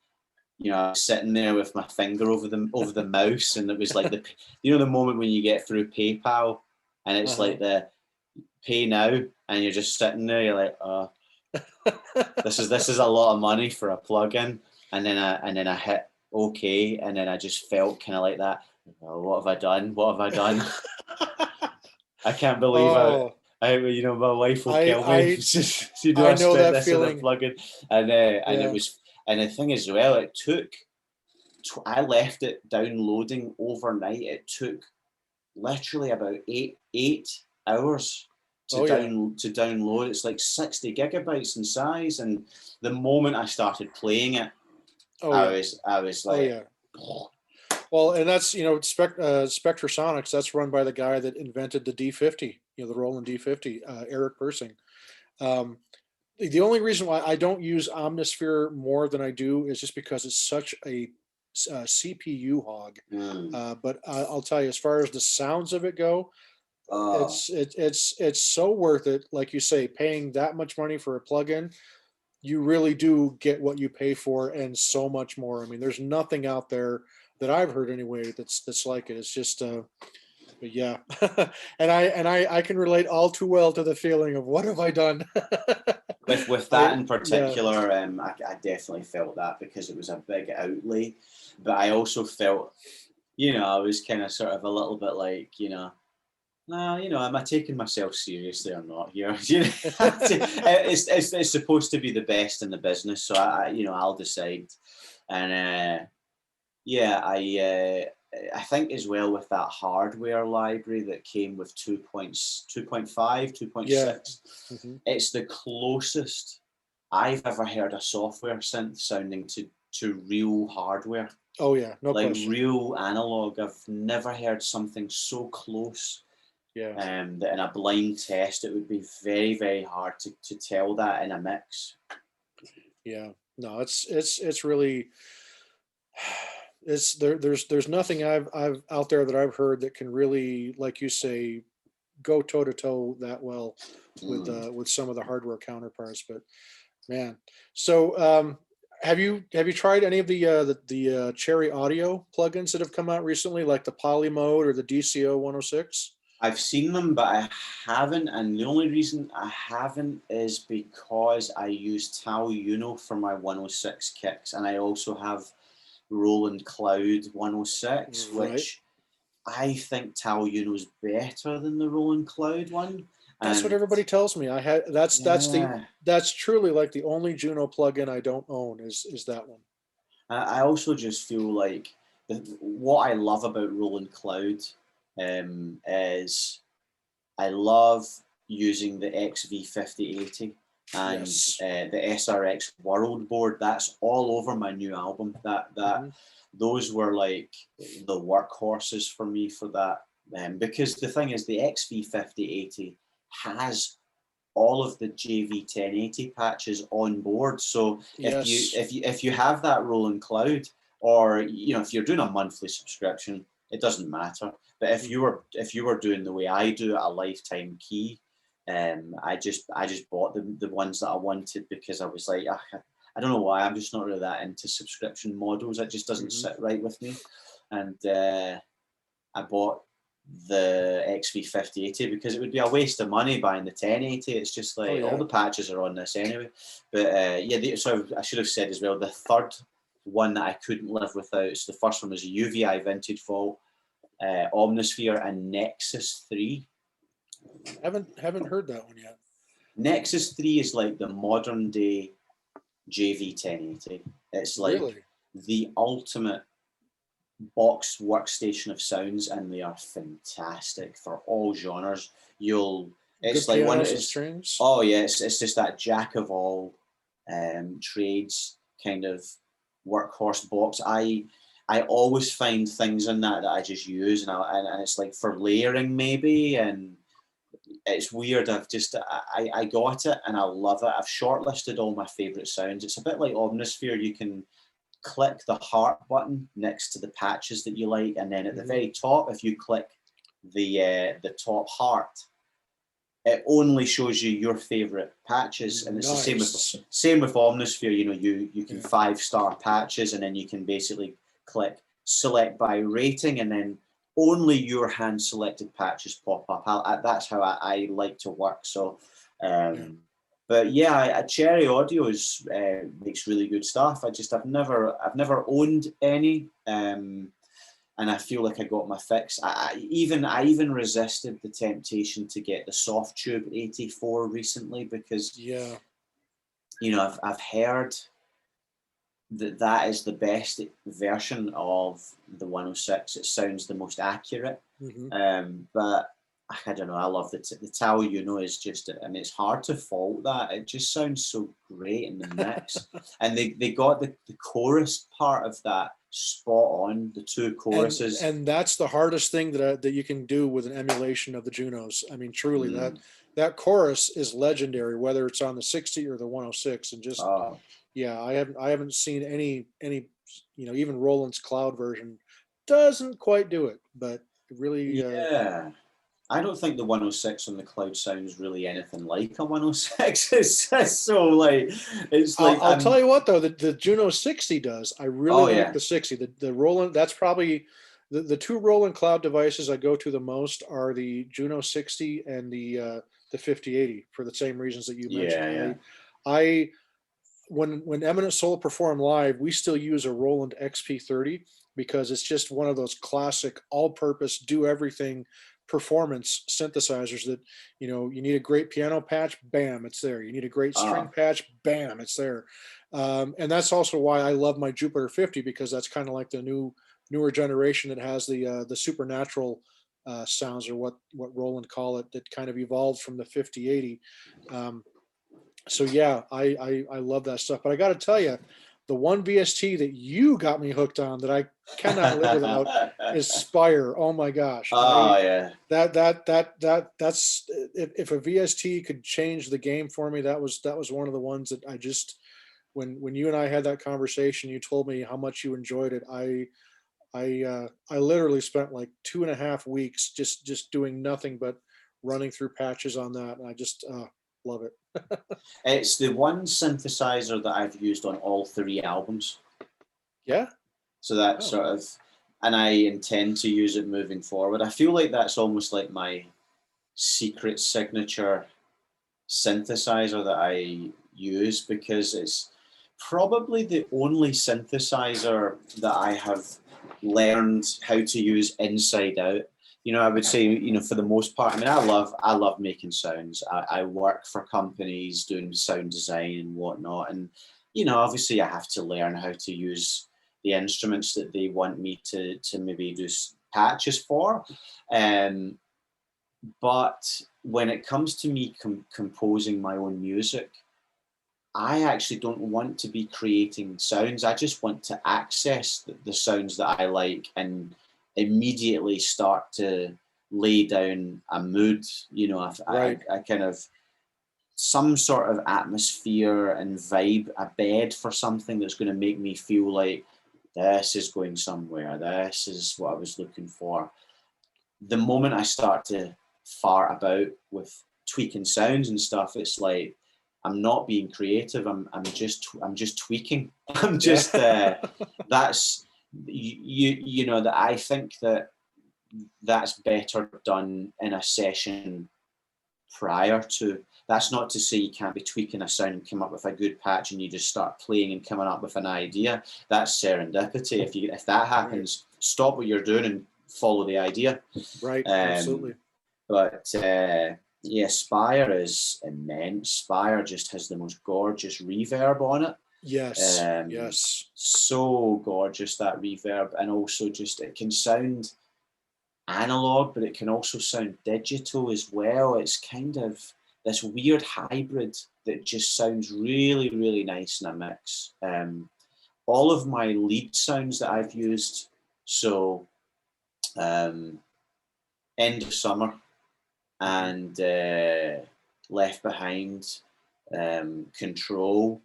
I was sitting there with my finger over the mouse, and it was like the moment when you get through PayPal and it's Uh-huh. like the pay now, and you're just sitting there, you're like, this is a lot of money for a plugin, and then I hit okay, and then I just felt kind of like that. Oh, what have I done? What have I done? I can't believe Oh, my wife will I kill me. I I I know spent that this in a feeling. plugin, and it Yeah. was, and the thing is, well, it took. I left it downloading overnight. It took literally about eight hours Oh yeah. to download. It's like 60 gigabytes in size, and the moment I started playing it, Oh I yeah. was I was Oh like, yeah. Well, and that's Spectrasonics. That's run by the guy that invented the D50. The Roland D50, Eric Persing. Um, the only reason why I don't use Omnisphere more than I do is just because it's such a CPU hog. mm, But I'll tell you, as far as the sounds of it go, oh, it's so worth it. Like you say, paying that much money for a plugin, you really do get what you pay for and so much more. I mean, there's nothing out there that I've heard anyway that's like it. It's just but yeah. And I can relate all too well to the feeling of what have I done? with that I in Yeah. particular, I definitely felt that because it was a big outlay, but I also felt, I was kind of sort of a little bit like, nah, am I taking myself seriously or not here? It's supposed to be the best in the business, so I'll decide. And yeah, I think as well with that hardware library that came with 2.5, Yeah. 2.6, Hmm. it's the closest I've ever heard a software synth sounding to real hardware, Oh yeah, no like question. real analog. I've never heard something so close. Yeah. That in a blind test, it would be very, very hard to tell that in a mix. Yeah. No, it's really it's there's nothing I've out there that I've heard that can really, like you say, go toe to toe that well Mm. with some of the hardware counterparts. But man, so have you tried any of the Cherry Audio plugins that have come out recently, like the Poly Mode or the DCO 106? I've seen them, but I haven't, and the only reason I haven't is because I use Tao Uno for my 106 kicks, and I also have Roland Cloud 106, Right. which I think Tao Uno's better than the Roland Cloud one. That's what And everybody tells me. I had yeah, that's truly like the only Juno plugin I don't own is that one. I also just feel like what I love about Roland Cloud is I love using the XV5080 and Yes. the SRX World board. That's all over my new album. Hmm. Those were like the workhorses for me for that. Because the thing is, the XV5080 has all of the JV1080 patches on board. So Yes. if you have that Rolling Cloud, or if you're doing a monthly subscription, it doesn't matter. But Mhm. if you were doing the way I do it, a lifetime key, I just bought the ones that I wanted because I was like, I don't know why, I'm just not really that into subscription models. It just doesn't Mhm. sit right with me, and I bought the XV5080 because it would be a waste of money buying the 1080. It's just Oh like all yeah. the patches are on this anyway. But yeah, so I should have said as well, the third one that I couldn't live without. So the first one was UVI Vintage Vault, Omnisphere, and Nexus 3. Haven't heard that one yet. Nexus 3 is like the modern day JV 1080. It's like Really? the ultimate box workstation of sounds, and they are fantastic for all genres. You'll Good it's like one pianos and it's strings? oh yeah, it's just that jack of all trades kind of workhorse box. I always find things in that I just use, and it's like for layering maybe, and it's weird. I got it and I love it. I've shortlisted all my favorite sounds. It's a bit like Omnisphere. You can click the heart button next to the patches that you like, and then at the Hmm. very top, if you click the top heart, it only shows you your favorite patches, and it's the Nice. same with Omnisphere. You can Yeah. 5-star patches, and then you can basically click select by rating, and then only your hand selected patches pop up. That's how I like to work. So Yeah. but yeah, Cherry Audio makes really good stuff. I've never owned any, and I feel like I got my fix. I even resisted the temptation to get the Soft Tube 84 recently because Yeah. I've heard that is the best version of the 106. It sounds the most accurate, Hmm. but I don't know. I love the Tao. Is just. I mean, it's hard to fault that. It just sounds so great in the mix, and they got the chorus part of that spot on. The two choruses. And that's the hardest thing that you can do with an emulation of the Junos. I mean, truly, Mm, that chorus is legendary, whether it's on the 60 or the 106. And just oh, yeah, I haven't seen any even Roland's Cloud version doesn't quite do it, but it really yeah. I don't think the 106 on the cloud sounds really anything like a 106. It's so like I'll tell you what though, the Juno 60 does. I really oh like yeah, the 60. The Roland, that's probably the two Roland Cloud devices I go to the most are the Juno 60 and the 5080 for the same reasons that you mentioned. yeah, yeah. I when Eminent Soul perform live, we still use a Roland XP30 because it's just one of those classic all-purpose do everything performance synthesizers that you need a great piano patch, bam, it's there. You need a great string Oh, patch, bam, it's there. And that's also why I love my Jupiter 50 because that's kind of like the newer generation that has the supernatural sounds, or what Roland call it, that kind of evolved from the 5080. So yeah, I love that stuff. But I got to tell you, the one VST that you got me hooked on that I cannot live without is Spire. Oh my gosh, oh yeah. that's if a VST could change the game for me, that was one of the ones that I just when you and I had that conversation, you told me how much you enjoyed it. I literally spent like 2.5 weeks just doing nothing but running through patches on that, and I just love it. It's the one synthesizer that I've used on all three albums. Yeah. So that Oh, sort of, and I intend to use it moving forward. I feel like that's almost like my secret signature synthesizer that I use, because it's probably the only synthesizer that I have learned how to use inside out. I would say, for the most part, I mean, I love making sounds. I work for companies doing sound design and whatnot. And, obviously I have to learn how to use the instruments that they want me to maybe do patches for. Um, but when it comes to me composing my own music, I actually don't want to be creating sounds. I just want to access the sounds that I like and immediately start to lay down a mood. right. I kind of, some sort of atmosphere and vibe, a bed for something that's going to make me feel like this is going somewhere. This is what I was looking for. The moment I start to fart about with tweaking sounds and stuff, it's like I'm not being creative. I'm just tweaking. I'm Yeah. just that's that I think that that's better done in a session prior to. That's not to say you can't be tweaking a sound and come up with a good patch and you just start playing and coming up with an idea. That's serendipity. If that Right. happens, stop what you're doing and follow the idea. Right. Um, Absolutely. but yeah, Spire is immense. Spire just has the most gorgeous reverb on it. Yes. Yes. So gorgeous, that reverb, and also just it can sound analog, but it can also sound digital as well. It's kind of this weird hybrid that just sounds really, really nice in a mix. All of my lead sounds that I've used, so um, End of Summer Mhm. and Left Behind, Control,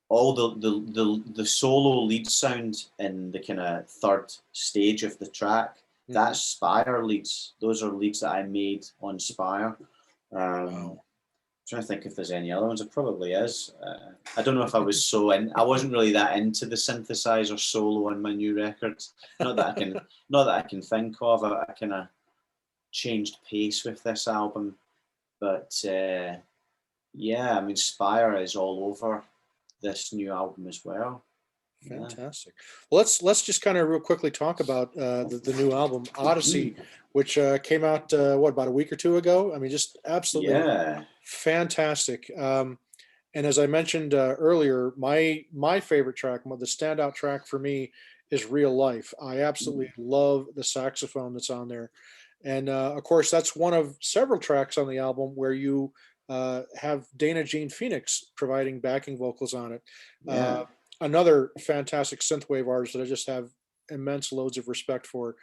all the solo lead sound in the kind of third stage of the track, Mhm. that's Spire leads. Those are leads that I made on Spire. Wow. Trying to think if there's any other ones. It probably is. I don't know if I was so in. I wasn't really that into the synthesizer solo on my new records. Not that I can, not that I can think of. I kind of changed pace with this album, but yeah, I mean, Spire is all over this new album as well. Yeah. Fantastic. Well, let's just kind of real quickly talk about the new album Odyssey, Mm, which came out what, about a week or two ago. I mean, just absolutely yeah. fantastic. And as I mentioned earlier, my favorite track, the standout track for me, is Real Life. I absolutely Mm, love the saxophone that's on there, and of course, that's one of several tracks on the album where you have Dana Jean Phoenix providing backing vocals on it. yeah. Uh, Another fantastic synthwave artist that I just have immense loads of respect for.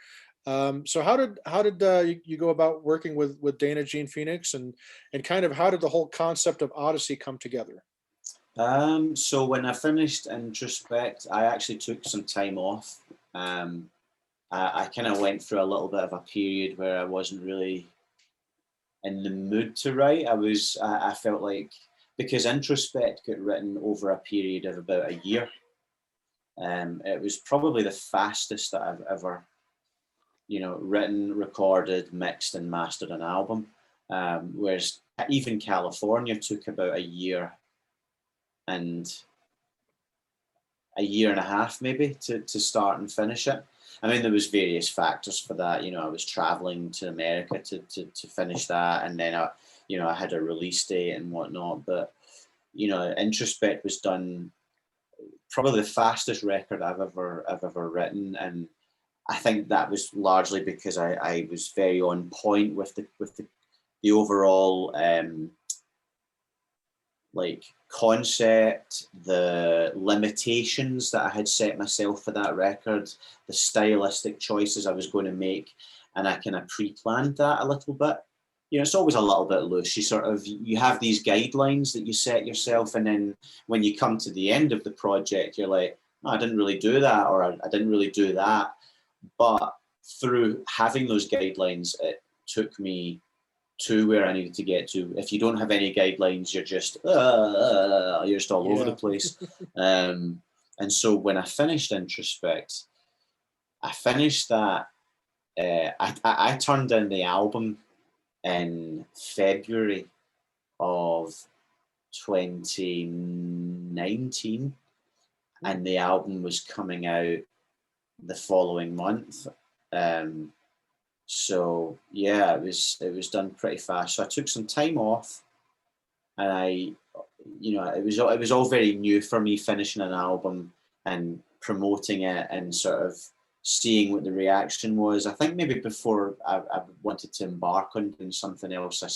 So how did you go about working with Dana Jean Phoenix, and kind of how did the whole concept of Odyssey come together? So when I finished Introspect, I actually took some time off. I kind of went through a little bit of a period where I wasn't really in the mood to write. I felt like, because Introspect got written over a period of about a year. It was probably the fastest that I've ever, written, recorded, mixed, and mastered an album. Whereas even California took about and a year and a half maybe to start and finish it. I mean, there was various factors for that. I was traveling to America to finish that, and then I had a release date and whatnot. But Introspect was done, probably the fastest record I've ever written, and I think that was largely because I was very on point with the overall like concept, the limitations that I had set myself for that record, the stylistic choices I was going to make, and I kind of pre-planned that a little bit. It's always a little bit loose. You have these guidelines that you set yourself, and then when you come to the end of the project, you're like, no, I didn't really do that, or I didn't really do that. But through having those guidelines, it took me to where I needed to get to. If you don't have any guidelines, you're just all over the Yeah. place. And so when I finished Introspect, I finished that. I turned in the album in February of 2019, and the album was coming out the following month. So yeah, it was done pretty fast. So I took some time off, and it was all very new for me, finishing an album and promoting it and sort of seeing what the reaction was. I think maybe before I wanted to embark on doing something else, I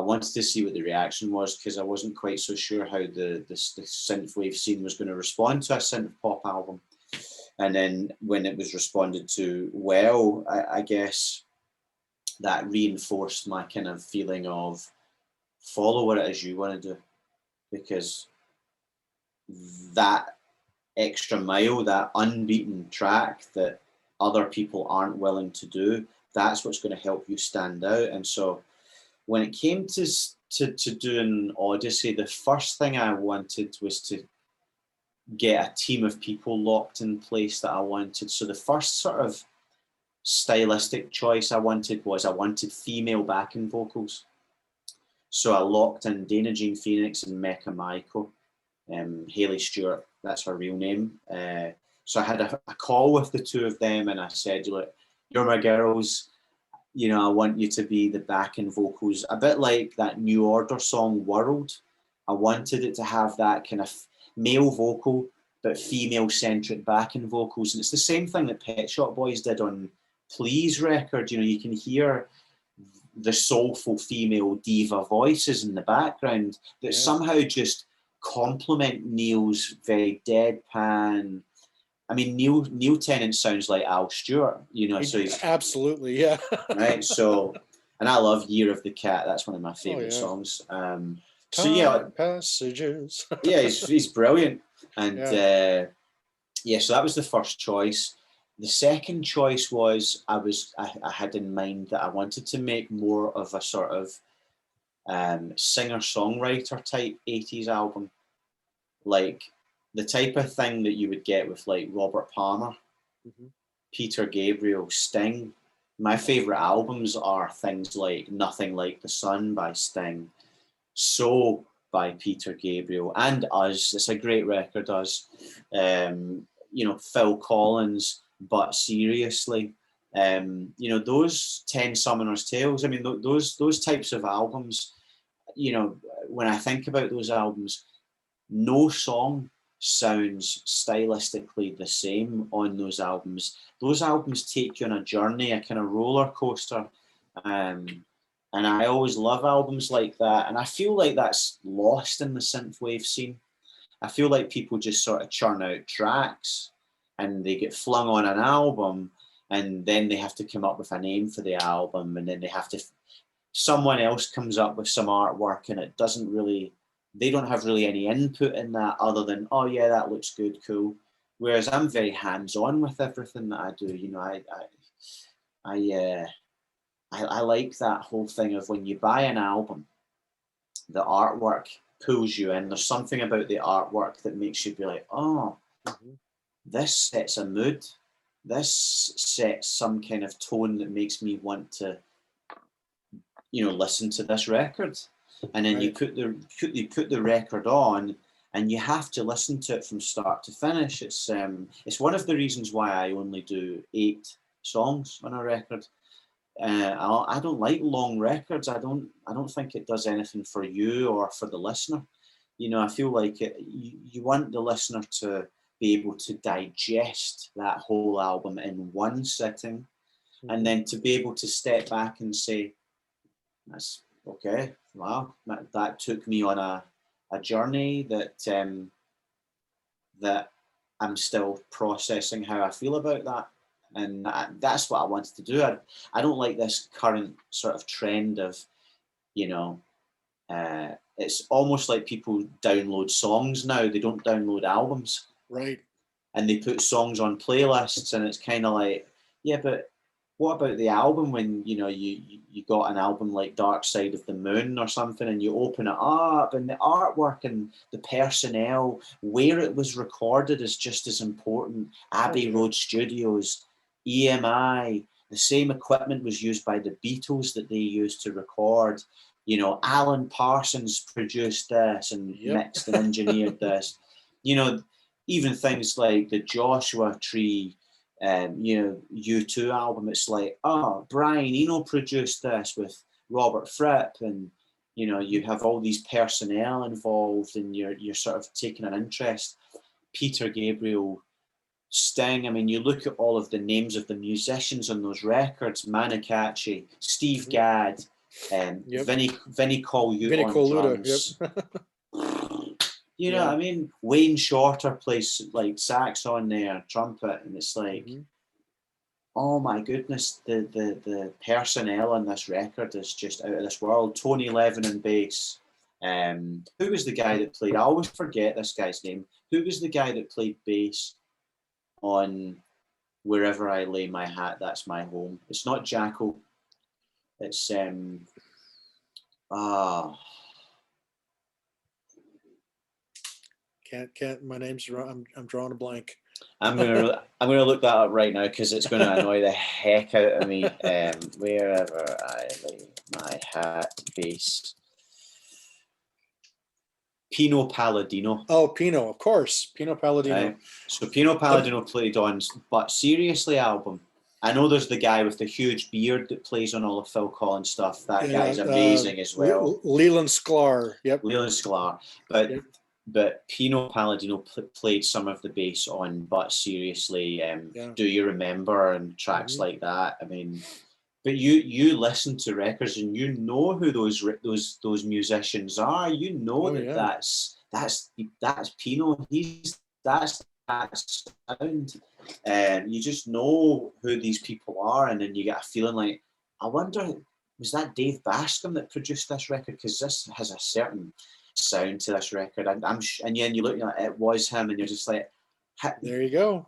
wanted to see what the reaction was, because I wasn't quite so sure how the synthwave scene was going to respond to a synth-pop album. And then when it was responded to well, I guess that reinforced my kind of feeling of follow what it is you want to do, because that extra mile, that unbeaten track that other people aren't willing to do, that's what's going to help you stand out. And so when it came to doing Odyssey, the first thing I wanted was to get a team of people locked in place that I wanted. So the first sort of stylistic choice I wanted female backing vocals. So I locked in Dana Jean Phoenix and Mecca Michael, Hayley Stewart, that's her real name. So I had a call with the two of them, and I said, look, you're my girls. I want you to be the backing vocals, a bit like that New Order song World. I wanted it to have that kind of male vocal, but female-centric backing vocals. And it's the same thing that Pet Shop Boys did on Please record. You can hear the soulful female diva voices in the background that somehow just complement Neil's very deadpan. I mean, Neil Tennant sounds like Al Stewart, so he's absolutely, yeah. right. So, and I love Year of the Cat. That's one of my favorite songs. So yeah, passages. yeah, he's brilliant. And so that was the first choice. The second choice was I had in mind that I wanted to make more of a sort of singer-songwriter type 80s album, like the type of thing that you would get with like Robert Palmer, Peter Gabriel, Sting. My favorite albums are things like Nothing Like the Sun by Sting, So by Peter Gabriel, and Us. It's a great record, Us. Phil Collins, But Seriously. Those 10 Summoner's Tales. I mean, those types of albums, when I think about those albums, no song sounds stylistically the same on those albums. Those albums take you on a journey, a kind of roller coaster. And I always love albums like that. And I feel like that's lost in the synthwave scene. I feel like people just sort of churn out tracks and they get flung on an album, and then they have to come up with a name for the album, and then someone else comes up with some artwork, and it doesn't really, they don't have really any input in that other than, oh yeah, that looks good, cool. Whereas I'm very hands-on with everything that I do. I like that whole thing of when you buy an album, the artwork pulls you in. There's something about the artwork that makes you be like, oh, this sets a mood. This sets some kind of tone that makes me want to, listen to this record. And then you put the record on, and you have to listen to it from start to finish. It's one of the reasons why I only do 8 songs on a record. I don't like long records. I don't think it does anything for you or for the listener. I feel like you want the listener to be able to digest that whole album in one sitting, and then to be able to step back and say, that's okay. Wow, that took me on a journey that I'm still processing how I feel about that. And that's what I wanted to do. I don't like this current sort of trend of, it's almost like people download songs now. They don't download albums. Right. And they put songs on playlists, and it's kind of like, yeah, but what about the album when, you know, you got an album like Dark Side of the Moon or something, and you open it up and the artwork and the personnel, where it was recorded is just as important. Abbey Road Studios, EMI, the same equipment was used by the Beatles that they used to record. You know, Alan Parsons produced this and mixed and engineered this. You know, even things like the Joshua Tree, you know, U2 album, it's like, oh, Brian Eno produced this with Robert Fripp, and, you know, you have all these personnel involved, and you're sort of taking an interest. Peter Gabriel, Sting, I mean, you look at all of the names of the musicians on those records, Manicaci, Steve Gadd, Vinnie Colaiuta on drums. You know, I mean, Wayne Shorter plays like sax on there, trumpet, and it's like, oh my goodness, the personnel on this record is just out of this world. Tony Levin on bass. Who was the guy that played? I always forget this guy's name. Who was the guy that played bass on Wherever I Lay My Hat, That's My Home? It's not Jackal. It's Can't. My name's wrong. I'm drawing a blank. I'm gonna look that up right now because it's gonna annoy the heck out of me. Wherever I Lay My Hat, bass. Pino Palladino. Oh, Pino, of course, Pino Palladino. Right. So Pino Palladino played on But Seriously album. I know there's the guy with the huge beard that plays on all the Phil Collins stuff. That guy's amazing as well. Leland Sklar. Leland Sklar. But Pino Palladino played some of the bass on But Seriously, Do You Remember, and tracks like that. I mean, but you listen to records and you know who those musicians are. You know that's Pino. That's that sound, and you just know who these people are, and then you get a feeling like, I wonder, was that Dave Bascom that produced this record? Because this has a certain sound to this record, and and then you look at it was him, and you're just like, there you go.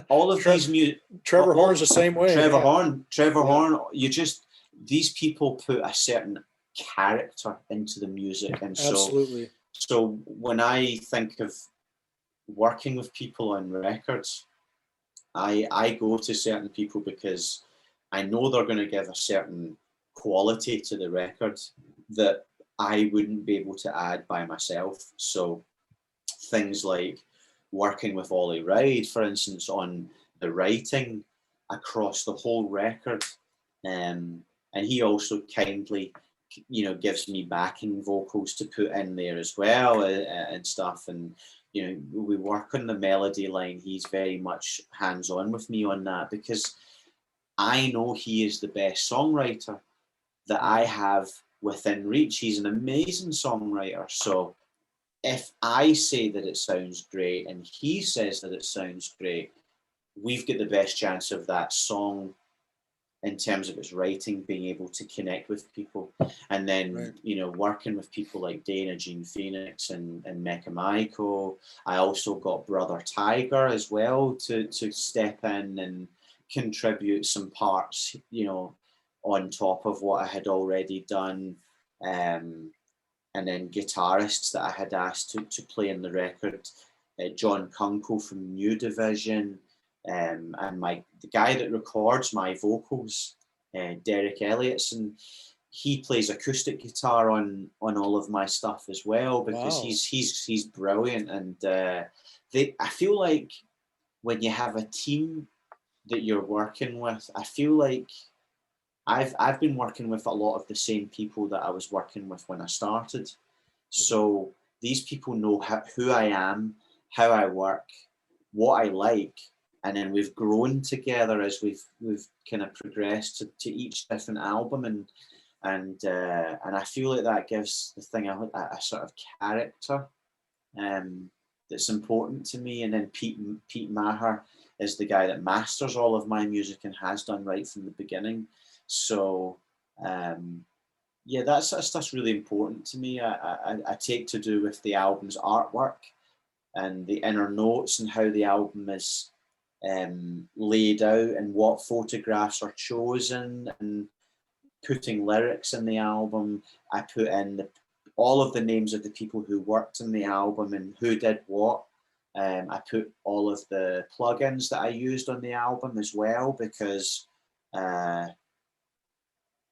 All of these Trevor Horn's the same way. Trevor Horn. You just, these people put a certain character into the music, and absolutely. So when I think of working with people on records, I go to certain people because I know they're going to give a certain quality to the record that I wouldn't be able to add by myself. So things like working with Ollie Ride, for instance, on the writing across the whole record, and he also kindly, you know, gives me backing vocals to put in there as well, and stuff. And you know, we work on the melody line. He's very much hands-on with me on that because I know he is the best songwriter that I have within reach. He's an amazing songwriter. So if I say that it sounds great and he says that it sounds great, we've got the best chance of that song in terms of its writing being able to connect with people. And then, you know, working with people like Dana Jean Phoenix and Mecca Michael. I also got Brother Tiger as well to step in and contribute some parts, you know, on top of what I had already done. And then guitarists that I had asked to play in the record, John Kunkel from New Division, and the guy that records my vocals, Derek Elliottson, he plays acoustic guitar on all of my stuff as well because he's brilliant. And I feel like when you have a team that you're working with, I feel like I've been working with a lot of the same people that I was working with when I started. So these people know who I am, how I work, what I like, and then we've grown together as we've kind of progressed to each different album, and I feel like that gives the thing a sort of character that's important to me. And then Pete Maher is the guy that masters all of my music and has done right from the beginning. So Yeah, that sort of stuff's really important to me. I take to do with the album's artwork and the inner notes and how the album is laid out and what photographs are chosen and putting lyrics in the album. I put in all of the names of the people who worked in the album and who did what. I put all of the plugins that I used on the album as well because, uh,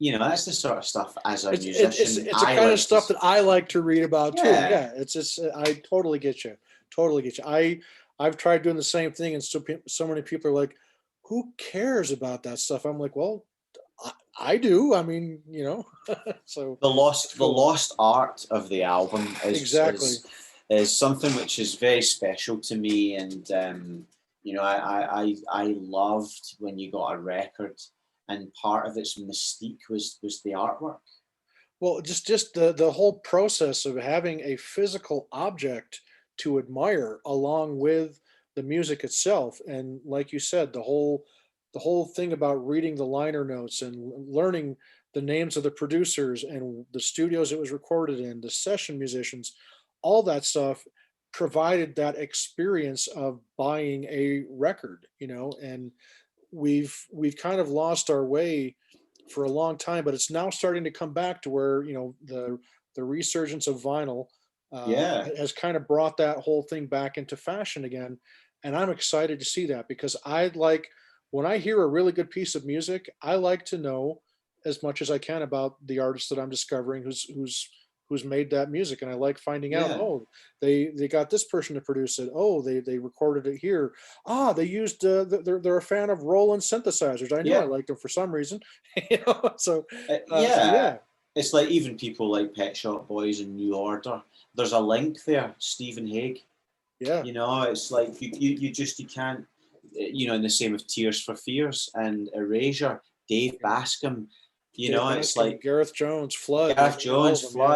that's the sort of stuff as a musician It's the I kind of like to. stuff that I like to read about too. Yeah, Yeah, it's I totally get you, totally get you. I've tried doing the same thing, and so many people are like, "Who cares about that stuff?" I'm like, "Well, I do. I mean, so it's the cool." lost art of the album is Exactly. is something which is very special to me, and I loved when you got a record, and part of its mystique was the artwork. Well, just the whole process of having a physical object to admire along with the music itself, and like you said, the whole thing about reading the liner notes and learning the names of the producers and the studios it was recorded in, the session musicians, all that stuff provided that experience of buying a record, and we've kind of lost our way for a long time, but it's now starting to come back to where the resurgence of vinyl Yeah, has kind of brought that whole thing back into fashion again, and I'm excited to see that because I like when I hear a really good piece of music, I like to know as much as I can about the artist that I'm discovering who's made that music, and I like finding out. yeah, Oh, they got this person to produce it. Oh, they recorded it here. Ah, they used they're a fan of Roland synthesizers. I knew I yeah, liked them for some reason. So yeah. yeah, It's like even people like Pet Shop Boys and New Order. There's a link there. Stephen Hague. yeah, It's like you can't. And the same with Tears for Fears and Erasure. Dave yeah. Bascom. Dave It's Bascom, like Gareth Jones, Flood. I Gareth mean, all Jones, of them. Yeah,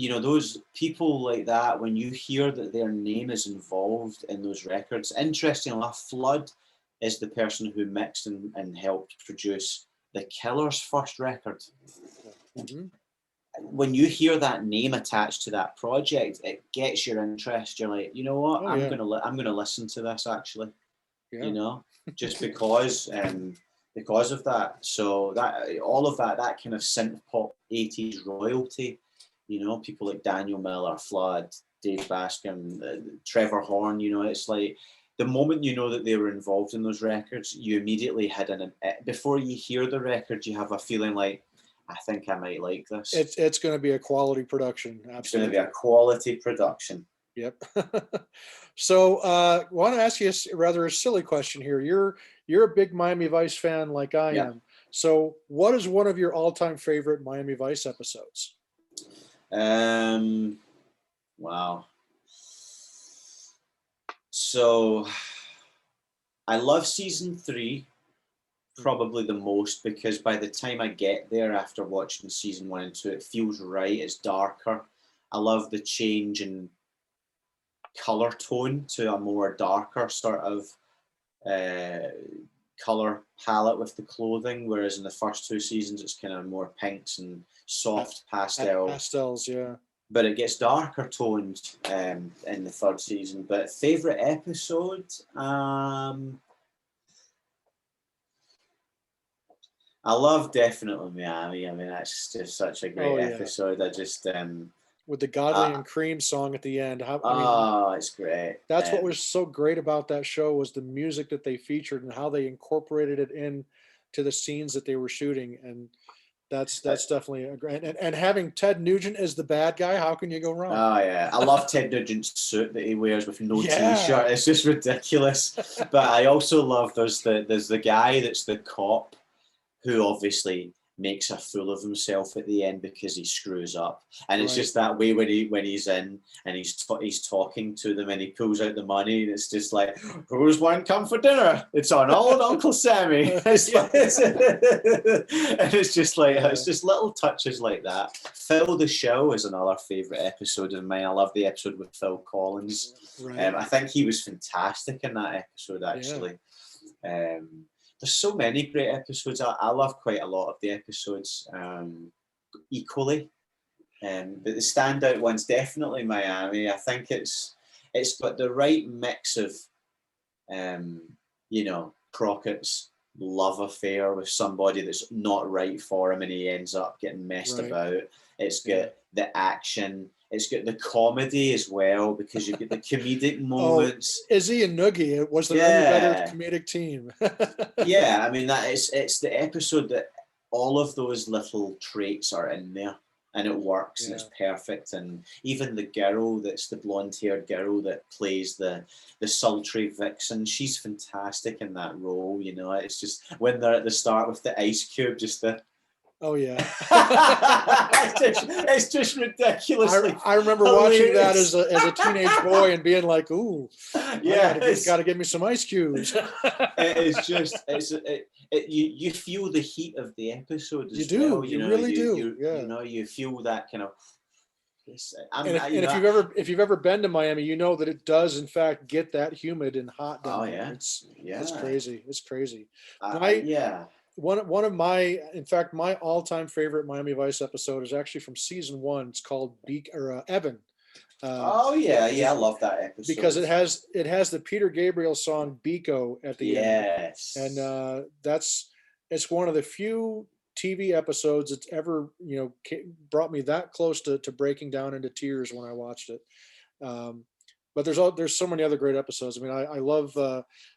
Flood. Those people like that. When you hear that their name is involved in those records, interesting enough, Flood is the person who mixed and helped produce the Killers' first record. hmm When you hear that name attached to that project, it gets your interest. You're like, you know what? oh yeah, I'm gonna listen to this actually. You yeah. know, just because of that. So that all of that kind of synth pop 80s royalty. People like Daniel Miller, Flood, Dave Bascom, Trevor Horn. It's like the moment you know that they were involved in those records, you immediately had before you hear the record, you have a feeling like, I think I might like this. It's going to be a quality production. It's going to be a Absolutely. quality production. Yep. So, want to ask you rather a silly question here. You're a big Miami Vice fan, like I Yeah. am. So, what is one of your all-time favorite Miami Vice episodes? Um. Wow. So I love season 3 Mhm. probably the most because by the time I get there after watching season 1 and 2, it feels right. It's darker. I love the change in color tone to a more darker sort of uh, color palette with the clothing, whereas in the first 2 seasons it's kind of more pinks and Pa- soft pastel. Pastels, yeah. But it gets darker toned in the third season. But favorite episode, I love definitely Miami. I mean, that's just such a great Oh yeah, episode. I just with the Godly uh, and Cream song at the end. I mean, oh, it's great. that's what was so great about that show was the music that they featured and how they incorporated it in to the scenes that they were shooting, and Uh, that's definitely a great. And having Ted Nugent as the bad guy, how can you go wrong? oh yeah, I love Ted Nugent's suit that he wears with no Yeah. t-shirt. It's just ridiculous. But I also love there's the guy that's the cop who obviously makes a fool of himself at the end because he screws up, and it's Right. just that way when he's in and he's talking to them and he pulls out the money and it's just like, who's one come for dinner? It's on old Uncle Sammy. It's like, Yeah. and it's just like Yeah. it's just little touches like that. Phil the Show is another favorite episode of mine. I love the episode with Phil Collins. Right. I think he was fantastic in that episode Yeah. actually. There's so many great episodes. I love quite a lot of the episodes. equally. But the standout one's definitely Miami. I think it's got the right mix of Crockett's love affair with somebody that's not right for him and he ends up getting messed Right. about. It's got Yeah. the action. It's got the comedy as well because you get the comedic moments. Izzy and Noogie, was there any better Yeah. comedic team? Yeah, I mean it's the episode that all of those little traits are in there and it works and Yeah. it's perfect. And even the girl that's the blonde-haired girl that plays the sultry vixen, she's fantastic in that role. It's just when they're at the start with the ice cube, just the Oh yeah. it's just ridiculously. I remember watching that as a teenage boy and being like, "Ooh, yeah, got to give me some ice cubes." It is just you feel the heat of the episode as You do, well. you really do. Yeah. You feel that kind of. And if you've ever been to Miami, you know that it does in fact get that humid and hot down Oh there. yeah, It's yeah, crazy. It's crazy. yeah. One of my, in fact, my all-time favorite Miami Vice episode is actually from season 1. It's called Evan. Uh, Oh yeah, yeah. I love that episode because it has the Peter Gabriel song Biko at the end, Yes, and it's one of the few TV episodes that's ever brought me that close to breaking down into tears when I watched it. Um, but there's so many other great episodes. I mean, I love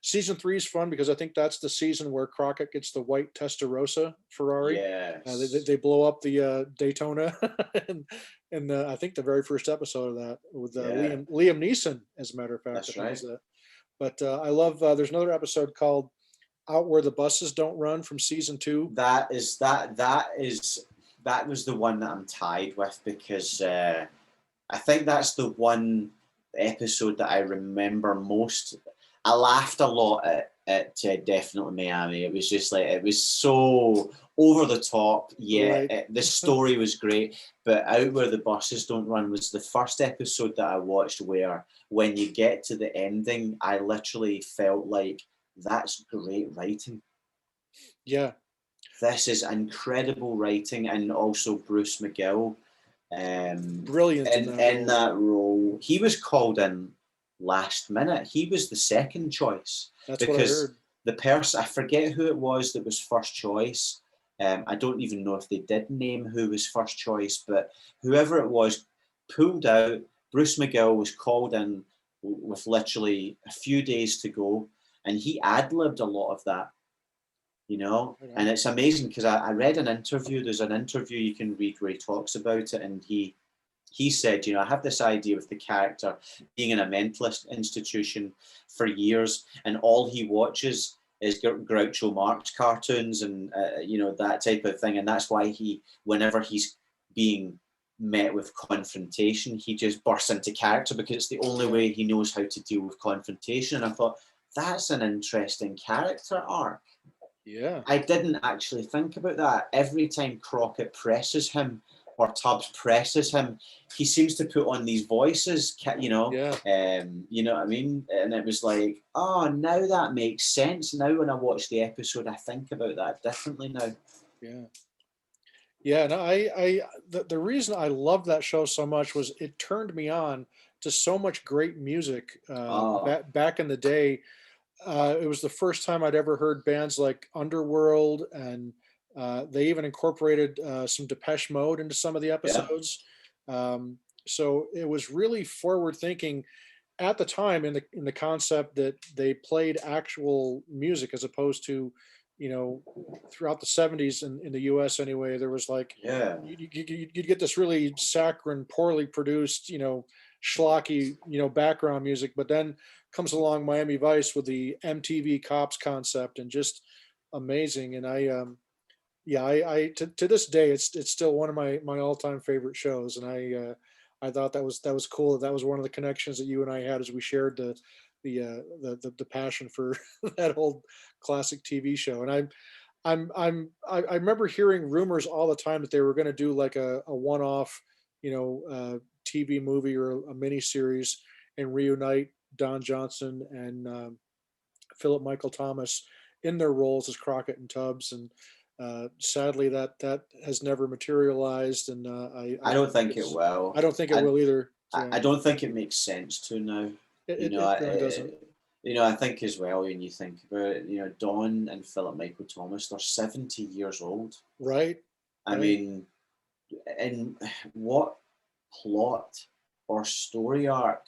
season 3 is fun because I think that's the season where Crockett gets the white Testarossa Ferrari. yes, They blow up the Daytona, and I think the very first episode of that with yeah. Liam Neeson, as a matter of fact, That's I think is right. that. But I love. There's another episode called "Out Where the Buses Don't Run" from season 2. That was the one that I'm tied with because I think that's the one episode that I remember most. I laughed a lot at Definitely Miami. It was just like it was so over the top. Yeah, Right. the story was great, but Out Where the Buses Don't Run was the first episode that I watched where when you get to the ending, I literally felt like that's great writing. Yeah. This is incredible writing, and also Bruce McGill Brilliant in that in role. that role. He was called in last minute. He was the second choice That's what I because heard. the person, I forget who it was that was first choice. I don't even know if they did name who was first choice, but whoever it was pulled out. Bruce McGill was called in with literally a few days to go, and he ad-libbed a lot of that. Right And on. it's amazing because I read an interview. There's an interview you can read where he talks about it, and he said, I have this idea with the character being in a mentalist institution for years, and all he watches is Groucho Marx cartoons and that type of thing, and that's why whenever he's being met with confrontation, he just bursts into character because it's the only Yeah. way he knows how to deal with confrontation. And I thought that's an interesting character arc. Yeah. I didn't actually think about that. Every time Crockett presses him or Tubbs presses him, he seems to put on these voices, Yeah. you know what I mean? And it was like, oh, now that makes sense. Now when I watch the episode, I think about that differently now. Yeah. Yeah. And the reason I loved that show so much was it turned me on to so much great music Oh, back in the day. It was the first time I'd ever heard bands like Underworld, and they even incorporated some Depeche Mode into some of the yeah, episodes. So it was really forward thinking at the time in the concept that they played actual music as opposed to, throughout the 70s in the US anyway, there was like yeah, you'd get this really saccharine, poorly produced, schlocky, background music, but then comes along Miami Vice with the MTV Cops concept and just amazing. And yeah, to this day, it's still one of my all time favorite shows. And I thought that was cool. That was one of the connections that you and I had as we shared the passion for that old classic TV show. And I remember hearing rumors all the time that they were going to do like a one off, TV movie or a mini series and reunite Don Johnson and Philip Michael Thomas in their roles as Crockett and Tubbs. And Sadly, that has never materialized, and I I don't think think it will. I don't think it I will either. I Yeah, don't think it makes sense to now. You know, it really doesn't. I think as well when you think about it, Don and Philip Michael Thomas, they're 70 years old. Right, I right. mean, and what plot or story arc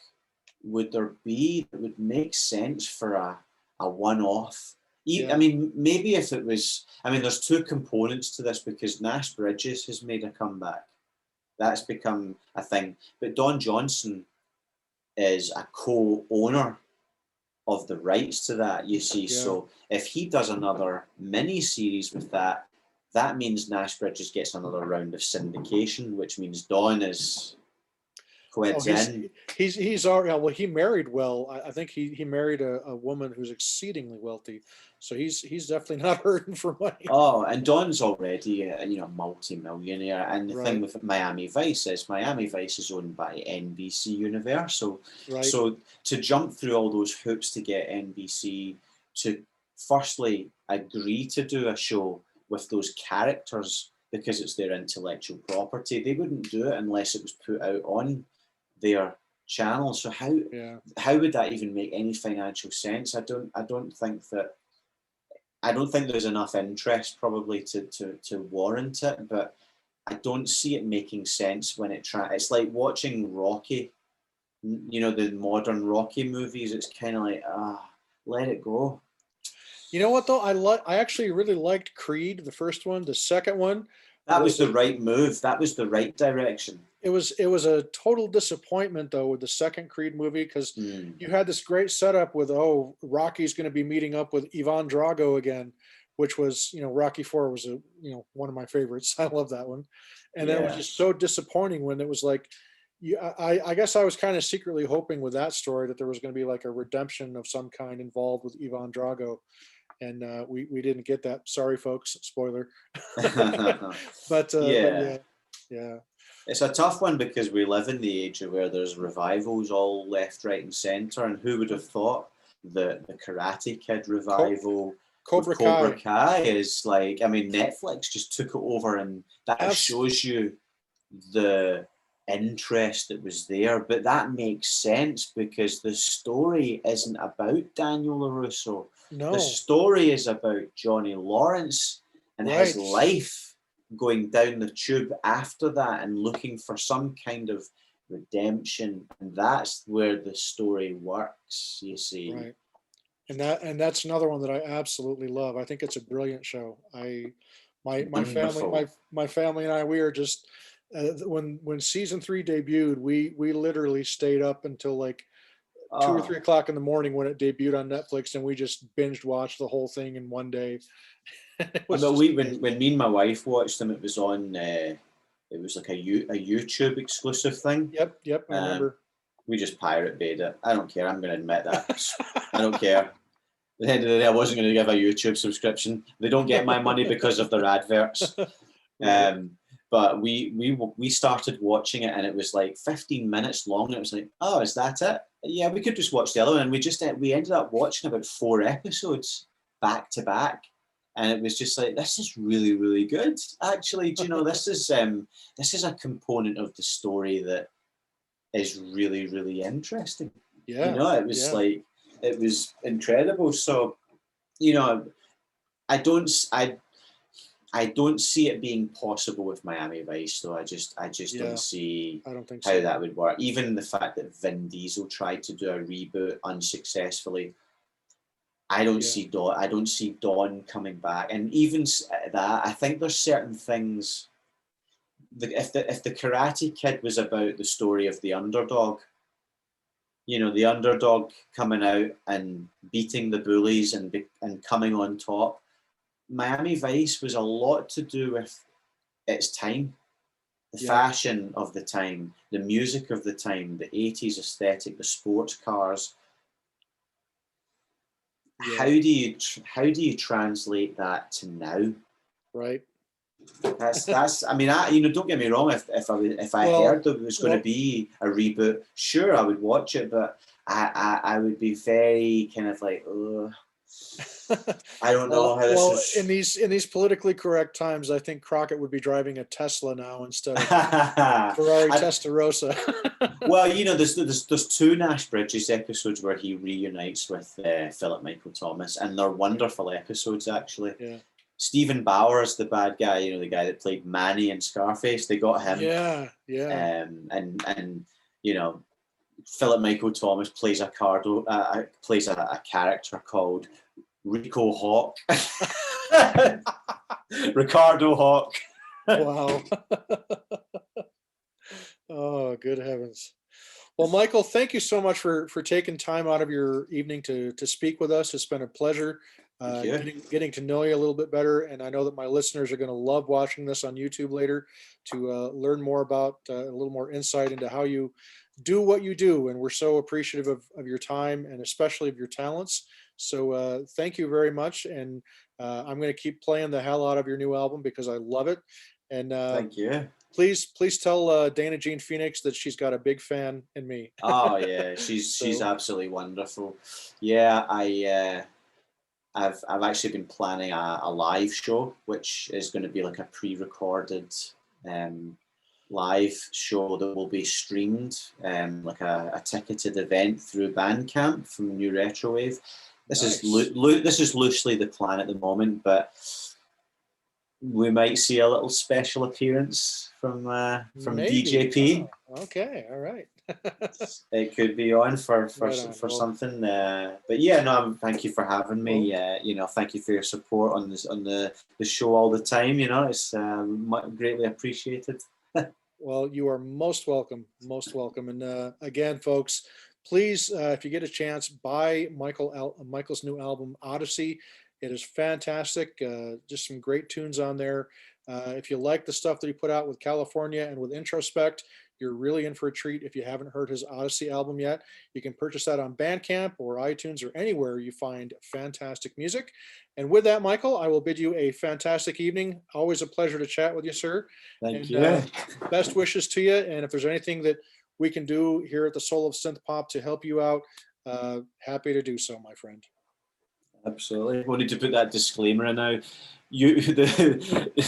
would there be that would make sense for a one-off? I Yeah. mean, maybe if it was, I mean, there's two components to this because Nash Bridges has made a comeback. That's become a thing. But Don Johnson is a co-owner of the rights to that, you see. Yeah. So if he does another mini series with that, that means Nash Bridges gets another round of syndication, which means Don is Oh, quid in. he's already well. He married well. I think he married a woman who's exceedingly wealthy, so he's definitely not hurting for money. Oh, and Don's already multi-millionaire. And the thing Right, with Miami Vice is Miami Vice is owned by NBC Universal. right. So to jump through all those hoops to get NBC to firstly agree to do a show with those characters because it's their intellectual property, they wouldn't do it unless it was put out on their channel. So Yeah. how would that even make any financial sense? I don't think there's enough interest probably to warrant it, but I don't see it making sense when it's like watching Rocky, the modern Rocky movies. It's kind of like, let it go. You know what though? I actually really liked Creed, the first one. The second one That was was the right move. That was the right direction. it was a total disappointment though with the second Creed movie because Mm, you had this great setup with Rocky's going to be meeting up with Ivan Drago again, which was Rocky Four was one of my favorites. I love that one, and then it was yeah. just so disappointing when it was like. I guess I was kind of secretly hoping with that story that there was going to be like a redemption of some kind involved with Ivan Drago, and we didn't get that. Sorry, folks. Spoiler. But Yeah. yeah, yeah. It's a tough one because we live in the age where there's revivals all left, right, and centre. And who would have thought that the Karate Kid Co- revival with Cobra Cobra Kai. Kai is like, I mean, Netflix just took it over, and that Abs- shows you the interest that was there. But that makes sense because the story isn't about Daniel LaRusso. The no, story is about Johnny Lawrence and his right. life going down the tube after that and looking for some kind of redemption. And that's where the story works, you see. Right. And that's another one that I absolutely love. I think it's a brilliant show. My family Wonderful. my family and I we are just when season 3 debuted, we literally stayed up until like 2 or 3 o'clock in the morning when it debuted on Netflix, and we just binged watched the whole thing in one day. It I was mean, just when amazing. me and my wife watched them, it was on, it was like a YouTube exclusive thing. Yep, yep, I Um, remember. we just pirate bayed it. I don't care. I'm going to admit that. I don't care. At the end of the day, I wasn't going to give a YouTube subscription. They don't get my money because of their adverts. Right. Um, but we started watching it, and it was like 15 minutes long. And it was like, oh, is that it? Yeah, we could just watch the other one. And we ended up watching about 4 episodes back to back, and it was just like, this is really really good. Actually, do you know this is a component of the story that is really really interesting. Yeah, It was yeah, like it was incredible. So you know, I don't I I don't see it being possible with Miami Vice, though. I just don't yeah. see I don't think how so. that would work. Even the fact that Vin Diesel tried to do a reboot unsuccessfully, Yeah, I don't see Dawn coming back. And even that, I think there's certain things. If the Karate Kid was about the story of the underdog, the underdog coming out and beating the bullies and coming on top, Miami Vice was a lot to do with its time, the yeah, fashion of the time, the music of the time, the 80s aesthetic, the sports cars. How yeah. do you translate that to now? Right. That's I mean, don't get me wrong. If I heard Well, there was going to well, be a reboot, sure I would watch it, but I would be very kind of like, ugh. I don't know Well, how this well, is. in these politically correct times, I think Crockett would be driving a Tesla now instead of a Ferrari I, Testarossa. well, there's two Nash Bridges episodes where he reunites with Philip Michael Thomas, and they're wonderful episodes actually. Yeah, Stephen Bauer is the bad guy, the guy that played Manny in Scarface. They got him, yeah, yeah. and you know Philip Michael Thomas plays plays a character called Rico Hawk, Ricardo Hawk. Wow. Oh, good heavens. Well, Michael, thank you so much for taking time out of your evening to speak with us. It's been a pleasure Thank you. getting to know you a little bit better, and I know that my listeners are going to love watching this on YouTube later to learn more about a little more insight into how you do what you do. And we're so appreciative of your time and especially of your talents. So thank you very much, and I'm going to keep playing the hell out of your new album because I love it. And Thank you. please tell Dana Jean Phoenix that she's got a big fan in me. Oh yeah, she's So absolutely wonderful. Yeah, I've actually been planning a live show, which is going to be like a pre-recorded um, live show that will be streamed, like a ticketed event through Bandcamp from New Retrowave. nice. This is loosely the plan at the moment, but we might see a little special appearance from Maybe. DJP. Oh, okay. All right. It could be on Right on. for Well, something. But yeah, no, thank you for having well, me. Thank you for your support on the show all the time. It's greatly appreciated. well, you are most welcome. Most welcome. And again, folks, please, if you get a chance, buy Michael's new album, Odyssey. It is fantastic. Just some great tunes on there. If you like the stuff that he put out with California and with Introspect, you're really in for a treat. If you haven't heard his Odyssey album yet, you can purchase that on Bandcamp or iTunes or anywhere you find fantastic music. And with that, Michael, I will bid you a fantastic evening. Always a pleasure to chat with you, sir. Thank And you. best wishes to you. And if there's anything that we can do here at the Soul of Synth-Pop to help you out, happy to do so, my friend. Absolutely. We need to put that disclaimer in now.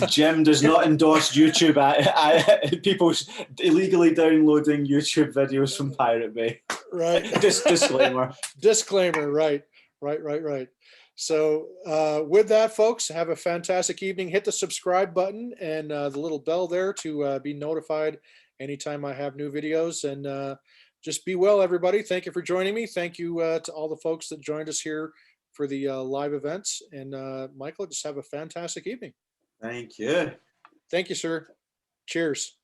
Jim does not endorse YouTube. People illegally downloading YouTube videos from Pirate Bay. Right. Disclaimer. Disclaimer. Right. Right. So with that, folks, have a fantastic evening. Hit the subscribe button and the little bell there to be notified anytime I have new videos. And just be well, everybody. Thank you for joining me. Thank you to all the folks that joined us here for the live events. And Michael, just have a fantastic evening. Thank you. Thank you, sir. Cheers.